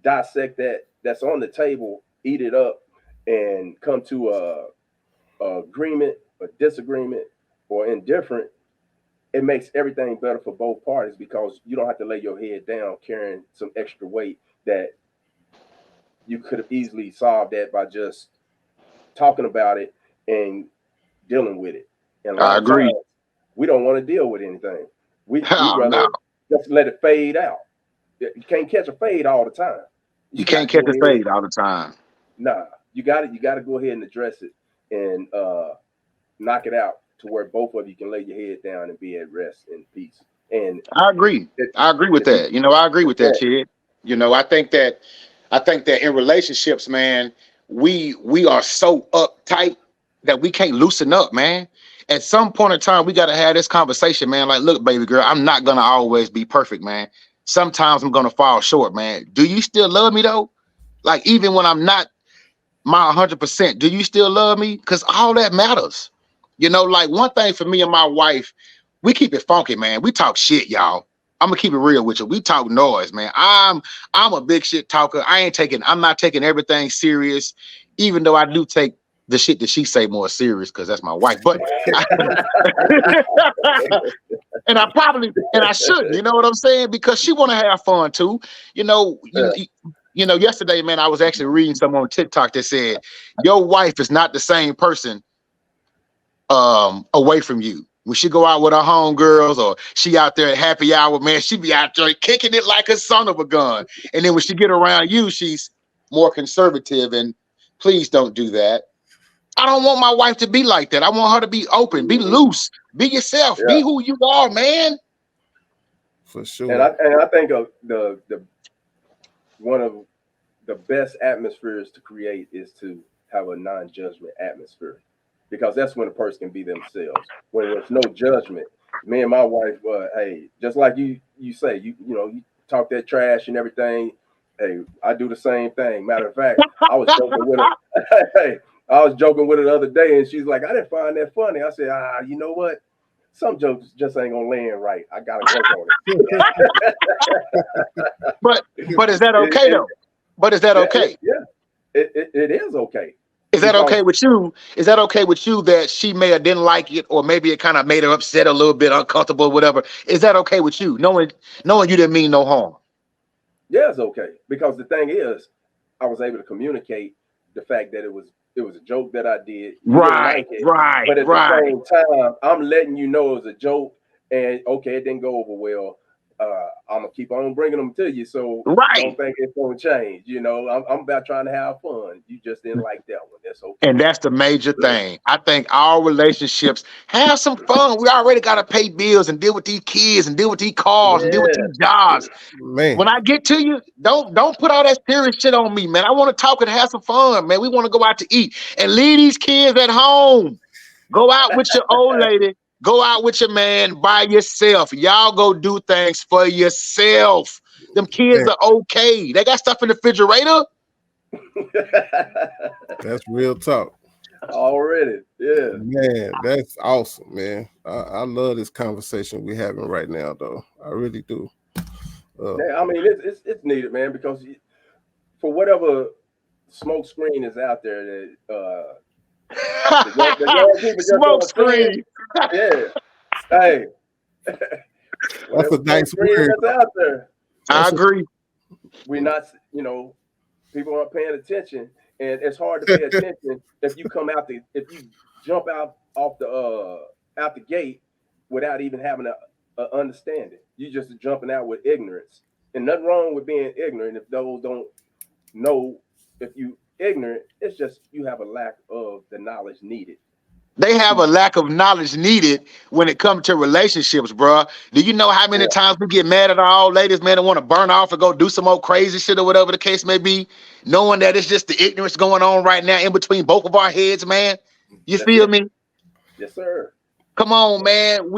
dissect that's on the table, eat it up, and come to a agreement, a disagreement, or indifferent, it makes everything better for both parties, because you don't have to lay your head down carrying some extra weight that you could have easily solved that by just talking about it and dealing with it. And I agree. We don't want to deal with anything. We'd rather just let it fade out. You can't catch a fade all the time. You can't catch a fade all the time. Nah, you got to go ahead and address it and knock it out to where both of you can lay your head down and be at rest in peace. And I agree. I agree with that. I agree with that, kid. I think that in relationships, man, we are so uptight that we can't loosen up, man. At some point in time, we got to have this conversation, man. Like, look, baby girl, I'm not going to always be perfect, man. Sometimes I'm going to fall short, man. Do you still love me, though? Like, even when I'm not my 100%, do you still love me? Because all that matters. Like, one thing for me and my wife, we keep it funky, man. We talk shit, y'all. I'm going to keep it real with you. We talk noise, man. I'm a big shit talker. I'm not taking everything serious, even though I do take the shit that she say more serious, because that's my wife. But and I shouldn't, you know what I'm saying? Because she want to have fun too. You know, yesterday, man, I was actually reading something on TikTok that said your wife is not the same person away from you. When she go out with her homegirls or she out there at happy hour, man, she be out there kicking it like a son of a gun. And then when she get around you, she's more conservative. And please don't do that. I don't want my wife to be like that. I want her to be open, be loose, be yourself, be who you are, man. For sure. And I think of the one of the best atmospheres to create is to have a non-judgment atmosphere, because that's when a person can be themselves. When there's no judgment, me and my wife, hey, just like you say, you talk that trash and everything. Hey, I do the same thing. Matter of fact, I was joking with her. Hey, I was joking with her the other day, and she's like, I didn't find that funny. I said, you know what? Some jokes just ain't gonna land right. I gotta work on it. But is that okay though? But is that okay? Yeah, it is okay. Is that okay with you? Is that okay with you that she may have didn't like it, or maybe it kind of made her upset, a little bit uncomfortable, whatever? Is that okay with you, knowing you didn't mean no harm? Yeah, it's okay, because the thing is, I was able to communicate the fact that it was a joke that I did. Right. But at the same time, I'm letting you know it was a joke, and okay, it didn't go over well. I'm gonna keep on bringing them to you, so I don't think it's gonna change. You know, I'm about trying to have fun. You just didn't like that one. That's okay. And that's the major thing. I think our relationships, have some fun. We already gotta pay bills and deal with these kids and deal with these cars and deal with these jobs. Man, when I get to you, don't put all that serious shit on me, man. I want to talk and have some fun, man. We want to go out to eat and leave these kids at home. Go out with your old lady. Go out with your man by yourself. Y'all go do things for yourself. Them kids are okay. They got stuff in the refrigerator. That's real talk. Already, yeah. Man, that's awesome, man. I love this conversation we're having right now, though. I really do. Yeah, I mean, it's needed, man, because for whatever smoke screen is out there that the young people smoke screen. Yeah. Hey. That's a nice word. That's out there. I agree. We're not, people aren't paying attention, and it's hard to pay attention if you jump out the gate without even having a understanding. You just jumping out with ignorance, and nothing wrong with being ignorant. If those don't know, if you ignorant, it's just you have a lack of the knowledge needed. They have a lack of knowledge needed when it comes to relationships, bro. Do you know how many times we get mad at our old ladies, man, and want to burn off and go do some old crazy shit or whatever the case may be, knowing that it's just the ignorance going on right now in between both of our heads, man? You feel me? Yes, sir. Come on, man.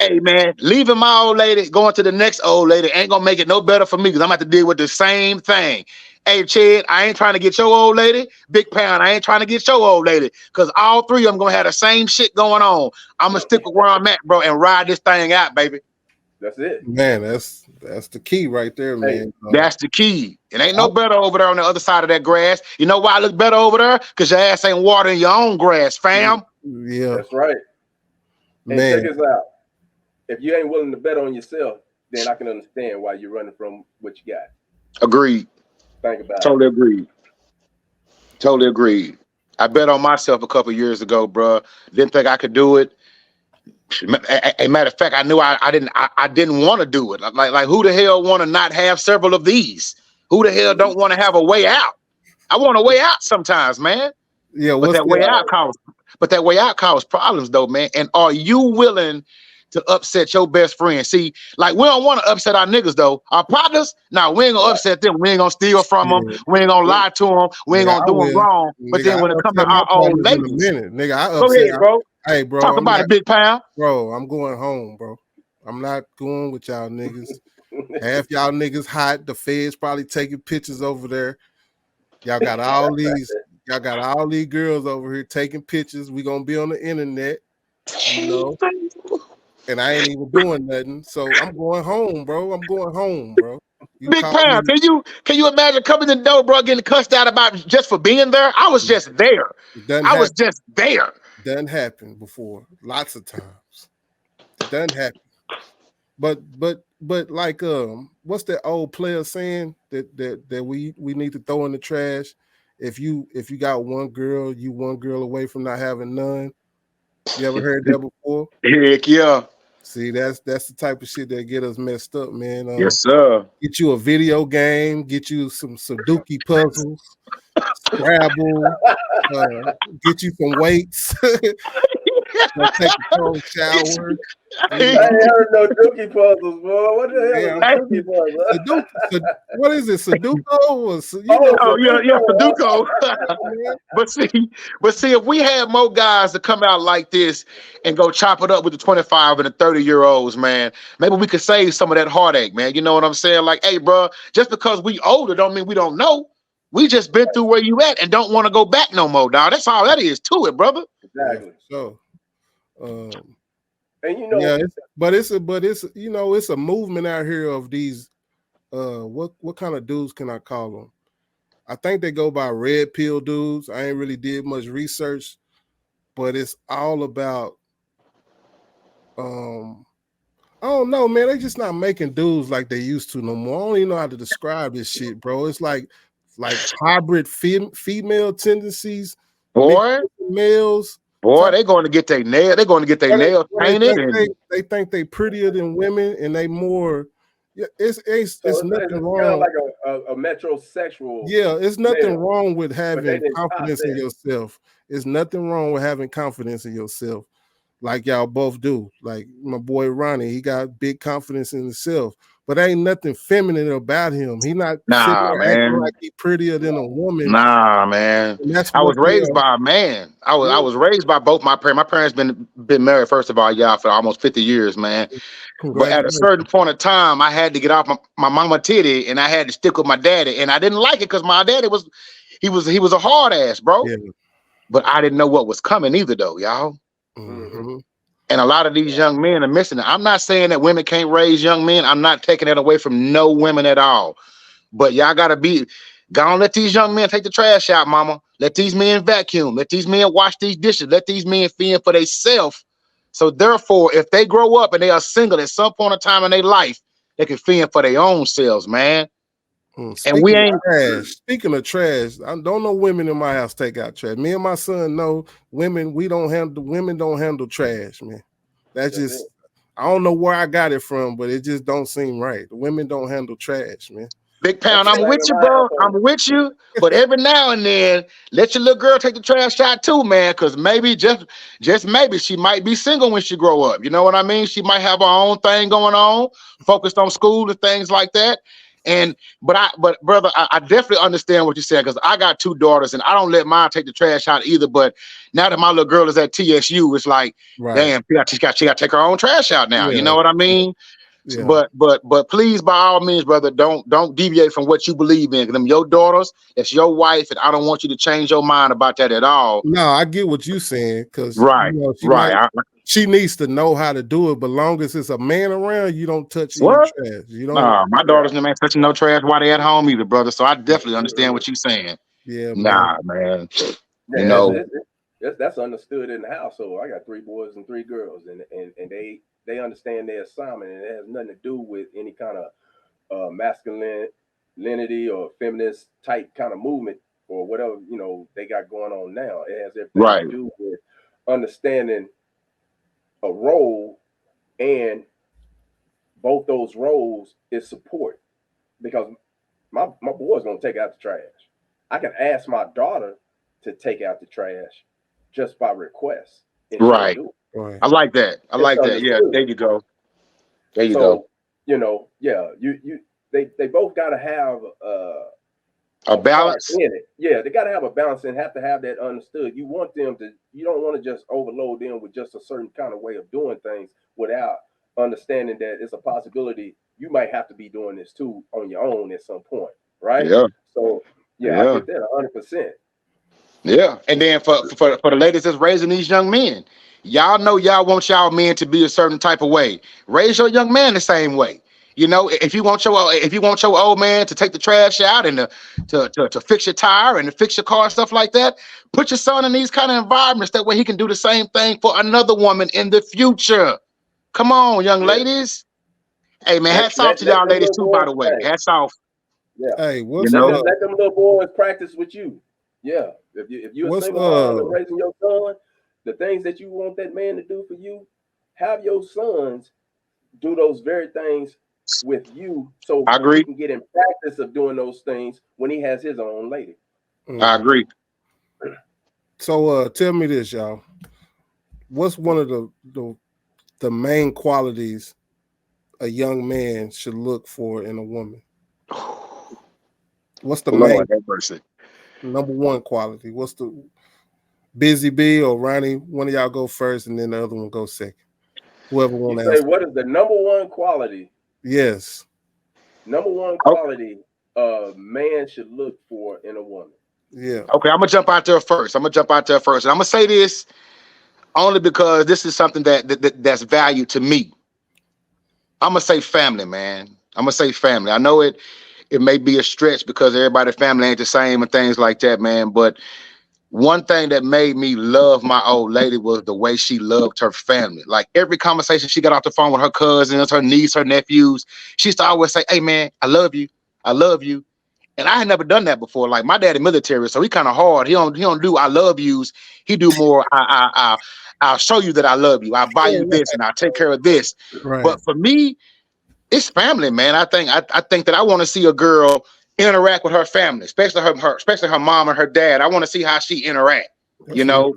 Hey, man, leaving my old lady, going to the next old lady ain't gonna make it no better for me, because I'm gonna have to deal with the same thing. Hey, Chad, I ain't trying to get your old lady. Big Pound, I ain't trying to get your old lady, because all three of them gonna have the same shit going on. I'm gonna stick with where I'm at, bro, and ride this thing out, baby. That's it. Man, that's the key right there, man. That's the key. It ain't no better over there on the other side of that grass. You know why I look better over there? Because your ass ain't watering your own grass, fam. Yeah. That's right. And check this out. If you ain't willing to bet on yourself, then I can understand why you're running from what you got. Agreed. Think about Totally agreed. Totally agreed. I bet on myself a couple years ago, bro. Didn't think I could do it. A matter of fact, I knew I didn't want to do it. Like who the hell want to not have several of these? Who the hell don't want to have a way out? I want a way out sometimes, man. Yeah, but that way out causes problems, though, man. And are you willing to upset your best friend? See, like, we don't want to upset our niggas, though. Our partners, we ain't gonna upset them. We ain't gonna steal from them. We ain't gonna lie to them. We ain't gonna do them wrong. But then when it comes to our own ladies, go ahead, bro. Hey, bro, talk about it, Big Pound. Bro, I'm going home, bro. I'm not going with y'all niggas. Half y'all niggas hot. The feds probably taking pictures over there. Y'all got all these girls over here taking pictures. We gonna be on the internet, and I ain't even doing nothing. So I'm going home, bro. Big Pound, can you imagine coming in the door, bro, getting cussed out about just for being there? I was just there. Was just there. Done happened before, lots of times. It doesn't happen. But but like what's that old player saying that we need to throw in the trash? If you got one girl, you one girl away from not having none. You ever heard that before? Heck yeah. See, that's the type of shit that get us messed up, man. Yes, sir. Get you a video game, get you some Sudoku puzzles, Scrabble, get you some weights. Go take a cold shower. I ain't heard no Dookie puzzles, boy. What the hell is a Dookie puzzle? What is it, Sudoku? Sudoku. but see, if we had more guys to come out like this and go chop it up with the 25 and the 30-year-olds, man, maybe we could save some of that heartache, man. You know what I'm saying? Like, hey, bro, just because we older don't mean we don't know. We just been through where you at and don't want to go back no more, dog. That's all that is to it, brother. Exactly. So, and you know, yeah, it's a movement out here of these. What kind of dudes can I call them? I think they go by red pill dudes. I ain't really did much research, but it's all about. I don't know, man. They just not making dudes like they used to no more. I don't even know how to describe this shit, bro. It's like hybrid female tendencies. Boy, males. Boy, they're going to get their nails. They're going to get their nails painted. They think they prettier than women, and they more. Yeah, it's nothing wrong. Kind of like a metrosexual. Yeah, it's nothing wrong with having confidence in yourself. It's nothing wrong with having confidence in yourself, like y'all both do. Like my boy Ronnie, he got big confidence in himself, but ain't nothing feminine about him. He not acting like he prettier than a woman. Nah, man. I was raised by a man. I was raised by both my parents. My parents been married, first of all, y'all, for almost 50 years, man. But at a certain point of time, I had to get off my mama titty, and I had to stick with my daddy. And I didn't like it because my daddy was a hard ass, bro. Yeah. But I didn't know what was coming either, though, y'all. Mm-hmm. And a lot of these young men are missing it. I'm not saying that women can't raise young men. I'm not taking it away from no women at all. But y'all gotta go and let these young men take the trash out, mama. Let these men vacuum. Let these men wash these dishes. Let these men fend for themselves. So therefore, if they grow up and they are single at some point in time in their life, they can fend for their own selves, man. And we ain't trash. Speaking of trash, I don't know women in my house take out trash. Me and my son know women. Women don't handle trash, man. That's just I don't know where I got it from, but it just don't seem right. The women don't handle trash, man. Big Pound, I'm with you, bro. I'm with you. But every now and then, let your little girl take the trash out too, man. Because maybe, just maybe, she might be single when she grow up. You know what I mean? She might have her own thing going on, focused on school and things like that. But brother, I definitely understand what you said, because I got two daughters and I don't let mine take the trash out either. But now that my little girl is at TSU, it's like, damn, she got to take her own trash out now. Yeah. You know what I mean? Yeah. But please, by all means, brother, don't deviate from what you believe in. Them your daughters, that's your wife, and I don't want you to change your mind about that at all. No, I get what you're saying, because she needs to know how to do it. But long as it's a man around, you don't touch any trash. You don't. My daughters ain't touching no trash while they at home either, brother. So I definitely understand what you're saying. Yeah, man. You know, that's understood in the household. I got 3 boys and 3 girls, and they understand their assignment, and it has nothing to do with any kind of masculinity or feminist type kind of movement or whatever, you know, they got going on now. It has everything to do with understanding a role, and both those roles is support. Because my boy's gonna take out the trash. I can ask my daughter to take out the trash just by request. Right. I like that. Yeah, there you go. You know, they both got to have a balance in it. Yeah, they got to have a balance and have to have that understood. You don't want to just overload them with just a certain kind of way of doing things without understanding that it's a possibility you might have to be doing this too on your own at some point, right? Yeah. So I get that 100%. Yeah, and then for the ladies that's raising these young men, y'all know y'all want y'all men to be a certain type of way. Raise your young man the same way. You know, if you want your old man to take the trash out and to fix your tire and to fix your car and stuff like that, put your son in these kind of environments. That way he can do the same thing for another woman in the future. Come on, young ladies. Hey man, hats off to y'all them ladies little too, by boys the way. practice. Hats off. Yeah. Hey, You what's know? Let them little boys practice with you. Yeah. If you're a What's, single mom and raising your son, the things that you want that man to do for you, have your sons do those very things with you, so I he agree. can get in practice of doing those things when he has his own lady. I agree. So tell me this, y'all. What's one of the main qualities a young man should look for in a woman? What's the Lord have mercy. number one quality? What's the Busy B or Ronnie? One of y'all go first, and then the other one go second. Whoever You want to say, answer. what is the number one quality? Yes. Number one quality a man should look for in a woman. Yeah. Okay, I'm gonna jump out there first. And I'm gonna say this only because this is something that's valued to me. I'm gonna say family, man. I'm gonna say family. I know it may be a stretch because everybody's family ain't the same and things like that, man. But one thing that made me love my old lady was the way she loved her family. Like every conversation she got off the phone with her cousins, her niece, her nephews, she used to always say, "Hey man, I love you. I love you." And I had never done that before. Like my daddy military, so he kind of hard. He don't do I love yous. He do more I'll show you that I love you. I'll buy you this and I'll take care of this. Right. But for me, it's family, man. I think that I want to see a girl interact with her family, especially her mom and her dad. I want to see how she interact. You know,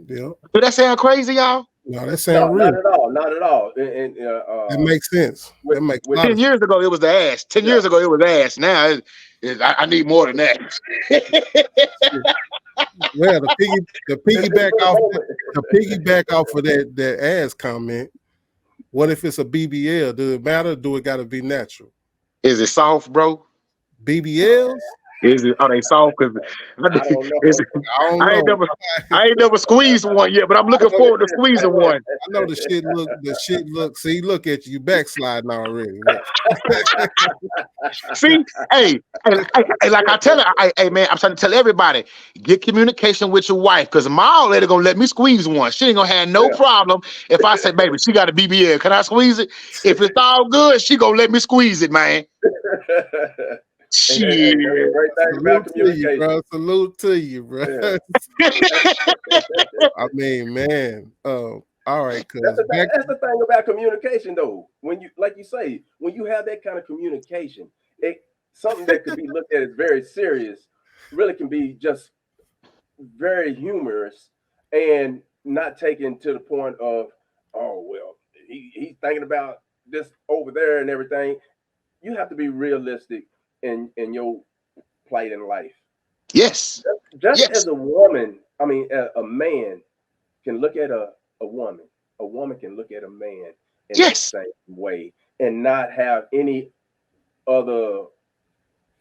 Yeah. do that sound crazy, y'all? No, that sounds real. Not at all. Not at all. That makes sense. That makes a lot 10 of years ago, it was the ass. 10 years ago, it was ass. Now, I need more than that. Well, the piggyback off of that ass comment. What if it's a BBL? Does it matter? Do it got to be natural? Is it soft, bro? BBLs? Are they soft? Because I don't know. I don't know. I ain't never squeezed one yet, but I'm looking forward to squeezing one. I know the shit look. See, look at you backsliding already. See, hey, like I tell her, hey man, I'm trying to tell everybody, get communication with your wife, because my old lady gonna let me squeeze one. She ain't gonna have no problem if I say, baby, she got a BBL. Can I squeeze it? If it's all good, she gonna let me squeeze it, man. Shit. Great thing about communication. Salute to you, bro. Yeah. I mean, man. All right, that's the thing about communication, though. When you, like you say, when you have that kind of communication, something that could be looked at as very serious really can be just very humorous and not taken to the point of, oh well, he's thinking about this over there and everything. You have to be realistic in your plight in life. Yes. Just as a woman, I mean, a man can look at a woman. A woman can look at a man in the same way and not have any other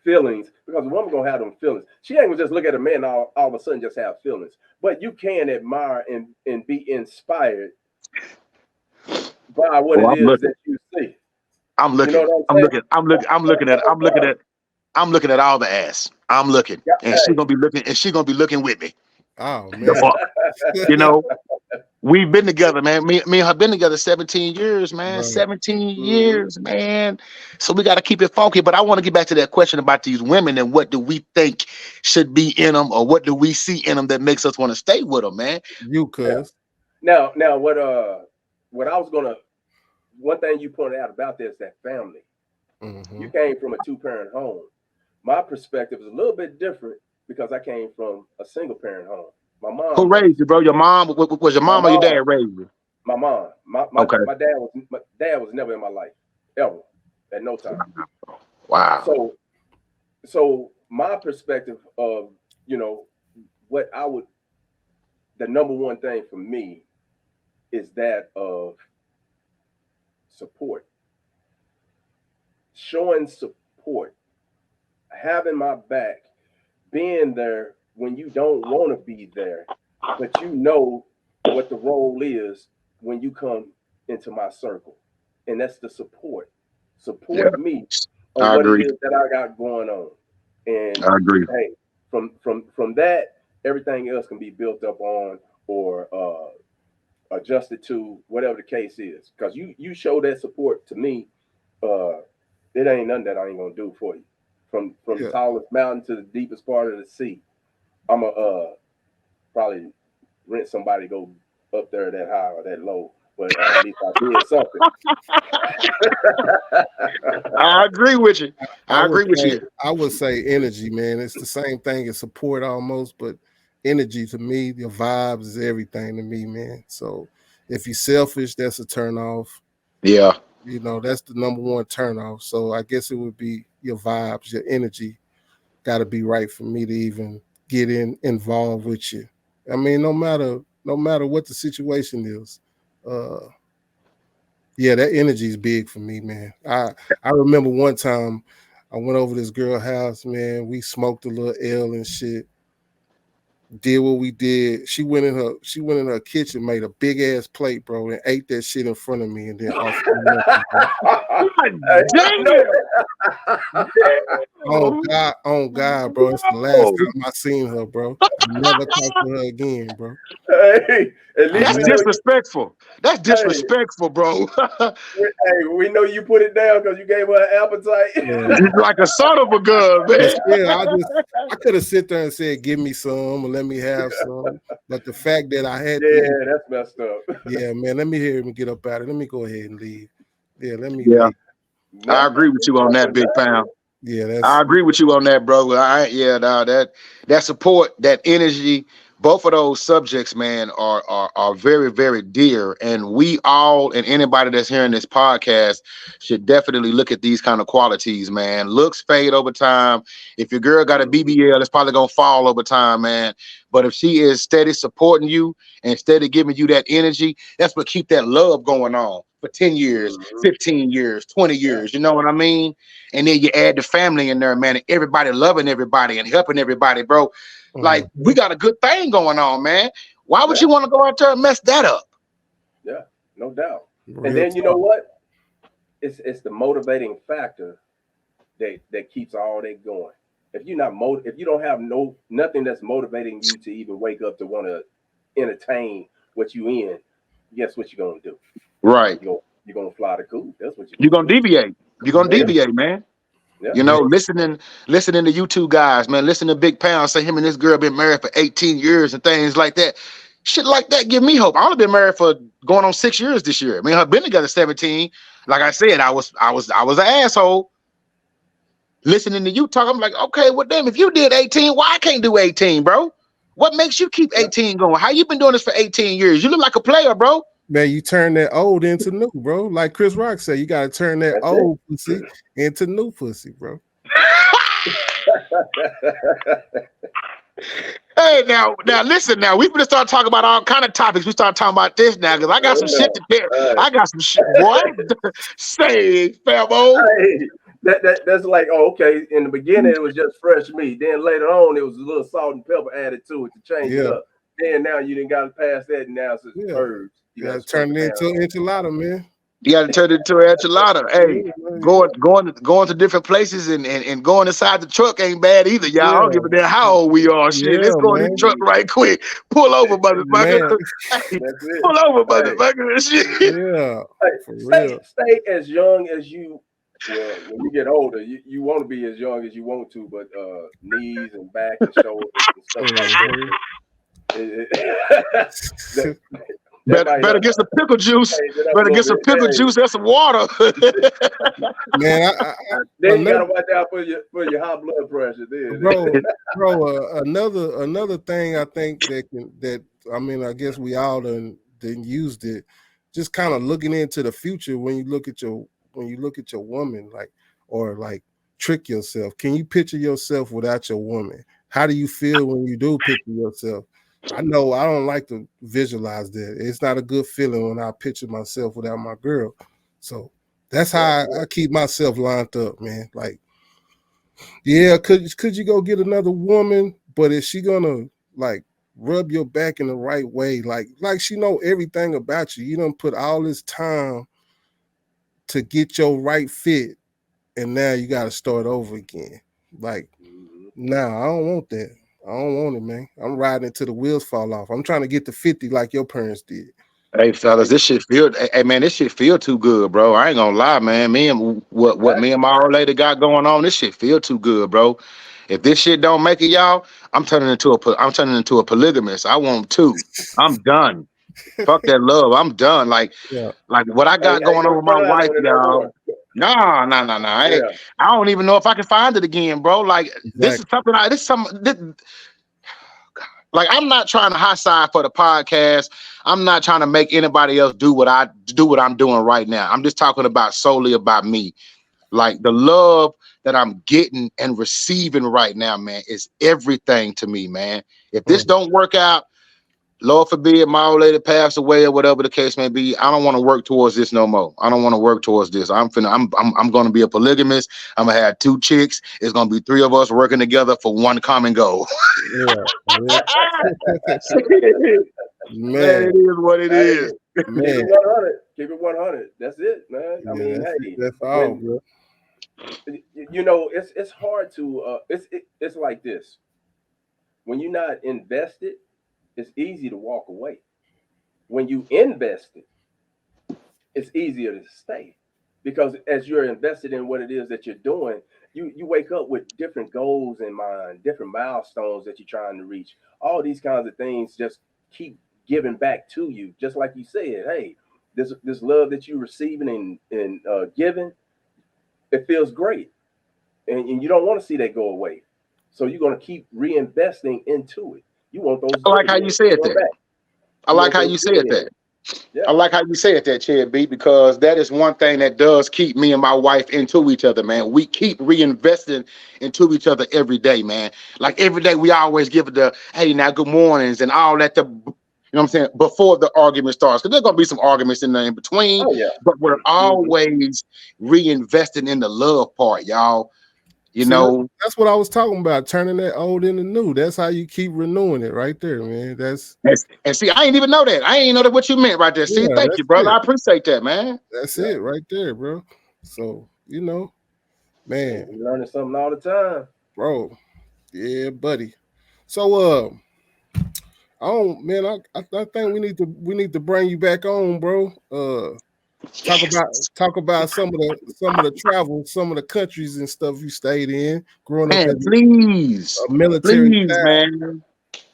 feelings, because a woman gonna have them feelings. She ain't gonna just look at a man all of a sudden just have feelings. But you can admire and be inspired by what it is that you see. I'm looking. You know what I'm saying? I'm looking at all the ass. I'm looking, and she's gonna be looking, and she's gonna be looking with me. Oh man, you know, we've been together, man. Me and her been together 17 years, man. Right. 17 years, man. So we got to keep it funky. But I want to get back to that question about these women and what do we think should be in them, or what do we see in them that makes us want to stay with them, man? You cuz. Now, what I was gonna. One thing you pointed out about this, that family. Mm-hmm. You came from a 2-parent home. My perspective is a little bit different because I came from a single-parent home. My mom. Who raised you, bro? Your mom? Was your mom or your dad raised you? My mom. My dad was never in my life, ever, at no time. Wow. So my perspective of, what the number one thing for me is that of support. Showing support, having my back, being there when you don't want to be there, but you know what the role is when you come into my circle. And that's the support. Support me on what it is that I got going on. And I agree. Hey, from that, everything else can be built up on or adjusted to, whatever the case is. Because you show that support to me it ain't nothing that I ain't gonna do for you. From the tallest mountain to the deepest part of the sea, I'ma probably rent somebody to go up there that high or that low. But at least I did something. I agree with you. I agree with you. I would say energy, man. It's the same thing as support almost, but energy to me, your vibes is everything to me, man. So if you're selfish, that's a turn off. Yeah. You know, that's the number one turn off. So I guess it would be your vibes, your energy got to be right for me to even get involved with you. I mean, no matter what the situation is, yeah, that energy is big for me, man. I remember one time I went over this girl house, man. We smoked a little L and shit. Did what we did. She went in her kitchen, made a big ass plate, bro, and ate that shit in front of me, and then offered me nothing, on God, bro. It's the last time I seen her, bro. I never talked to her again, bro. Hey, at least that's disrespectful. That's disrespectful, bro. Hey, we know you put it down because you gave her an appetite. Yeah. Like a son of a gun, man. Yeah, I could have sit there and said, "Give me some or let me have some," but the fact that I had, that's messed up. Yeah, man. Let me hear him get up out of it. Let me go ahead and leave. Yeah, let me. Yeah, leave. I agree with you on that, Big Pound. Yeah, I agree with you on that, bro. That support, that energy, both of those subjects, man, are very, very dear. And we all, and anybody that's hearing this podcast, should definitely look at these kind of qualities, man. Looks fade over time. If your girl got a BBL, it's probably gonna fall over time, man. But if she is steady supporting you and steady giving you that energy, that's what keep that love going on for 10 years, 15 years, 20 years. You know what I mean? And then you add the family in there, man, and everybody loving everybody and helping everybody, bro. Like, we got a good thing going on, man. Why would you want to go out there and mess that up? Yeah, no doubt. And then you know what? It's the motivating factor that keeps all that going. If you're not if you don't have nothing that's motivating you to even wake up to want to entertain what you in, guess what you're gonna do? Right. You're gonna fly the coop. That's what you're gonna deviate. You're gonna deviate, man. Yeah. You know, listening to you two guys, man. Listen to Big Pound say him and this girl been married for 18 years and things like that. Shit like that give me hope. I only been married for going on 6 years this year. I mean, I've been together 17. Like I said, I was an asshole. Listening to you talk, I'm like, okay, well, damn, if you did 18, why I can't do 18, bro? What makes you keep 18 going? How you been doing this for 18 years? You look like a player, bro. Man, you turn that old into new, bro. Like Chris Rock said, you gotta turn that old pussy into new pussy, bro. Hey, now, listen. Now we're gonna start talking about all kind of topics. We start talking about this now because I got some shit to tell. I got some shit. What? Say, famo. Hey, that's like, oh, okay. In the beginning, it was just fresh meat. Then later on, it was a little salt and pepper added to it to change it up. Then now you didn't got to pass that, and now it's herbs. You got to turn it into enchilada, man. You got to turn it into an enchilada. Hey, going to different places and going inside the truck ain't bad either, y'all. I don't give a damn how old we are. Shit, let's go in the truck right quick. Pull over, motherfucker. Hey, pull over, motherfucker. Shit. Yeah. Hey, stay as young as you. Well, when you get older, you want to be as young as you want to, but knees and back and shoulders and stuff like that. Better get some pickle juice. Better get some pickle juice and some water. Man, then you gotta watch out for your high blood pressure. Then, bro. Another thing I think that I mean, I guess we all done used it. Just kind of looking into the future when you look at your woman, like trick yourself. Can you picture yourself without your woman? How do you feel when you do picture yourself? I know I don't like to visualize that. It's not a good feeling when I picture myself without my girl. So that's how I keep myself lined up, man. Like, yeah, could you go get another woman? But is she gonna like rub your back in the right way? Like she know everything about you. You done put all this time to get your right fit, and now you got to start over again. Like, nah, I don't want that. I don't want it, man. I'm riding until the wheels fall off. I'm trying to get to 50 like your parents did. Hey fellas, this shit feel. Hey man, this shit feel too good, bro. I ain't gonna lie, man. Me and what me and my old lady got going on, this shit feel too good, bro. If this shit don't make it, y'all, I'm turning into a polygamist. I want two. I'm done. Fuck that love. I'm done. Yeah, Like what I got Hey, ain't going on no with my fun wife, on it no y'all. more. Nah. Yeah. I don't even know if I can find it again, bro. Like this is exactly. something. Like I'm not trying to high side for the podcast. I'm not trying to make anybody else do what I'm doing right now. I'm just talking about solely about me. Like the love that I'm getting and receiving right now, man, is everything to me, man. If this don't work out, Lord forbid my old lady passed away or whatever the case may be, I don't want to work towards this no more. I don't want to work towards this. I'm going to be a polygamist. I'm gonna have two chicks. It's gonna be three of us working together for one common goal. Yeah, yeah. Man, Man, it is what it Hey, is. keep man. it 100. Keep it 100. That's it, man. I Yeah, mean, hey, that's all, when bro. it's hard to it's like this. When you're not invested, it's easy to walk away. When you invest it, it's easier to stay because as you're invested in what it is that you're doing, you wake up with different goals in mind, different milestones that you're trying to reach. All these kinds of things just keep giving back to you, just like you said. Hey, this love that you're receiving and giving, it feels great, and you don't want to see that go away. So you're going to keep reinvesting into it. You want those I like how you dividends said coming that. back. I You like want how those you said that. dividends. Yeah. I like how you said that, Chad B, because that is one thing that does keep me and my wife into each other, man. We keep reinvesting into each other every day, man. Like every day, we always give it the hey, now good mornings and all that. You know what I'm saying? Before the argument starts, because there's gonna be some arguments in there in between, Oh yeah. but we're Mhm. always reinvesting in the love part, y'all. You See, know, that's what I was talking about, turning that old into new. That's how you keep renewing it right there, man. and see, I ain't even know that. I ain't know that what you meant right there. See, Yeah, thank that's you, brother. it. I appreciate that, man. That's Yeah. it right there, bro. So, Hey, man, we learning something all the time. bro. Yeah, buddy. So I don't man, I think we need to bring you back on, bro. Talk about Yes. talk about some of the travel, some of the countries and stuff you stayed in growing up Man, as please, a military please, child. man.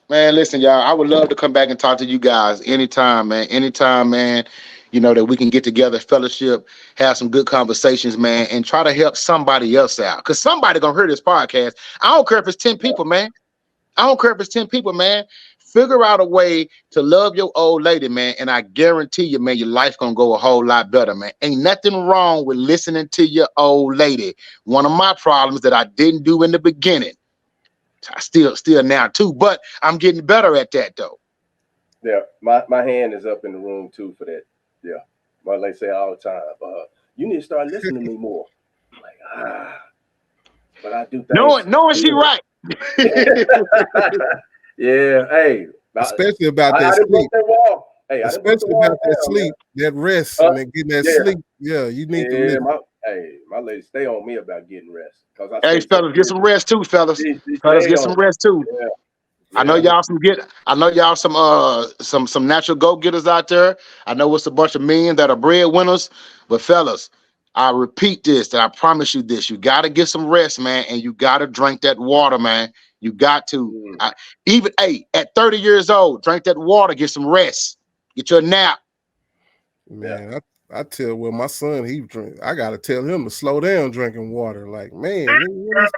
Man, listen, y'all. I would love to come back and talk to you guys anytime, man. Anytime, man. You know that we can get together, fellowship, have some good conversations, man, and try to help somebody else out. Cause somebody gonna hear this podcast. I don't care if it's 10 people, man. I don't care if it's 10 people, man. Figure out a way to love your old lady, man. And I guarantee you, man, your life gonna go a whole lot better, man. Ain't nothing wrong with listening to your old lady. One of my problems that I didn't do in the beginning. I still now too, but I'm getting better at that though. Yeah, my hand is up in the room too for that. Yeah, my lady say all the time, you need to start listening to me more. I'm like, but I do things. Knowing she right. Yeah, hey, Especially about I that didn't sleep. broke that wall. Hey, I didn't broke the Especially wall about that down, man. sleep, that rest, Huh? and then getting that Yeah, sleep. Yeah, you need to yeah, listen. my lady stay on me about getting rest because I Hey stay so fellas, get some busy. rest too, fellas. She Fellas, stay get on some me. rest too. Yeah, I know yeah, y'all some natural go-getters out there. I know it's a bunch of men that are breadwinners, but fellas, I repeat this and I promise you this. You gotta get some rest, man, and you gotta drink that water, man. You got to. mm, Even at 30 years old, drink that water, get some rest, get your nap. yeah. Man, I tell my son he drink. I gotta tell him to slow down drinking water. Like, man, what is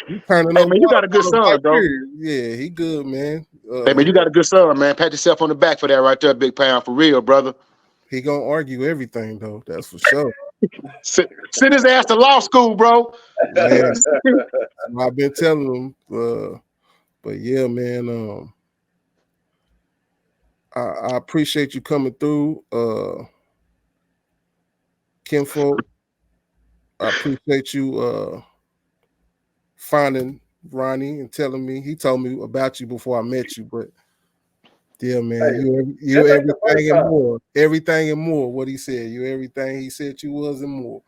you turning Hey those man, you water got a good bottles son, like bro. here? Yeah, he good, man. Hey man, you got a good son, man. Pat yourself on the back for that right there, big pound for real, brother. He gonna argue everything though. That's for sure, Send his ass to law school, bro. man. I've been telling him, but yeah, man. I appreciate you coming through, Kinflow. I appreciate you finding Ronnie and telling me. He told me about you before I met you, but yeah, man, Hey, you this ain't the first everything and time. more. Everything and more. What he said. You everything he said you was and more.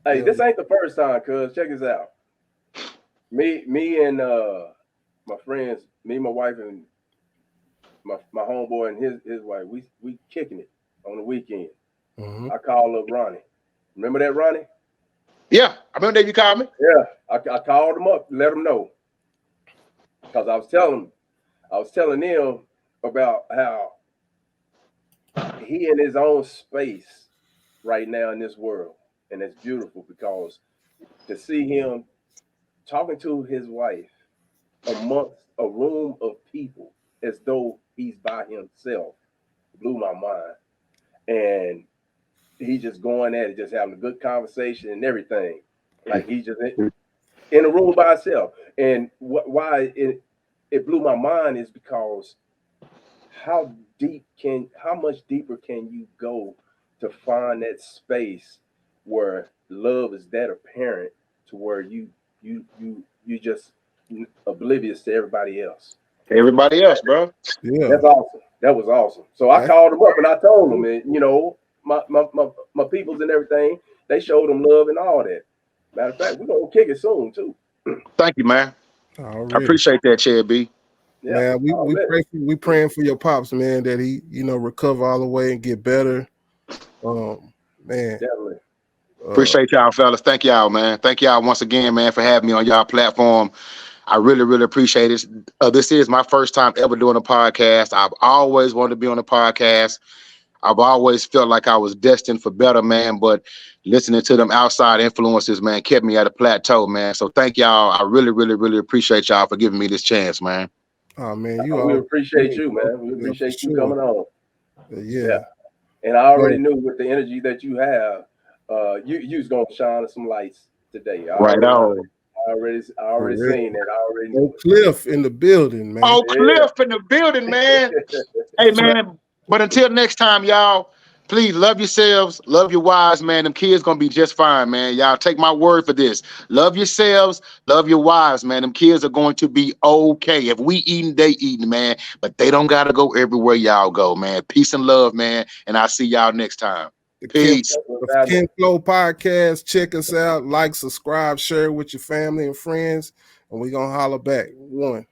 Hey, Yeah. this ain't the first time, cuz check this out. Me and my friends, me, my wife, and my homeboy and his wife, we kicking it on the weekend. Mhm. I called up Ronnie. Remember that, Ronnie? Yeah, I remember that you called me. Yeah, I called him up to let him know. Because I was telling them about how he in his own space right now in this world. And it's beautiful because to see him talking to his wife amongst a room of people as though he's by himself blew my mind. And he just going at it, just having a good conversation and everything. Like he's just in a room by himself. And why it blew my mind is because how much deeper can you go to find that space where love is that apparent to where you just oblivious to everybody else. Everybody else, bro. Yeah. That's awesome. That was awesome. So I called him up and I told him, and you know, my peoples and everything, they showed him love and all that. Matter of fact, we're gonna kick it soon too. Thank you, man. Already. I appreciate that, Chad B. Yeah, Man, we praying for your pops, man, that he, you know, recover all the way and get better. Man. Definitely. Appreciate y'all, fellas. Thank y'all, man. Thank y'all once again, man, for having me on y'all platform. I really, really appreciate it. This is my first time ever doing a podcast. I've always wanted to be on a podcast. I've always felt like I was destined for better, man, but listening to them outside influences, man, kept me at a plateau, man. So thank y'all. I really, really, really appreciate y'all for giving me this chance, man. Oh, man, we appreciate you, man. We appreciate you coming on. Yeah. And I already knew with the energy that you have, you was gonna shine some lights today. I already seen that. I already knew. Cliff in the building, man. Oh, Cliff in the building, man. Hey, man. But until next time, y'all, please love yourselves, love your wives, man. Them kids gonna be just fine, man. Y'all take my word for this. Love yourselves, love your wives, man. Them kids are going to be okay. If we eating, they eating, man. But they don't gotta go everywhere y'all go, man. Peace and love, man. And I'll see y'all next time. Peace. The Kinflow Podcast. Check us out. Like, subscribe, share with your family and friends. And we're gonna holler back. One.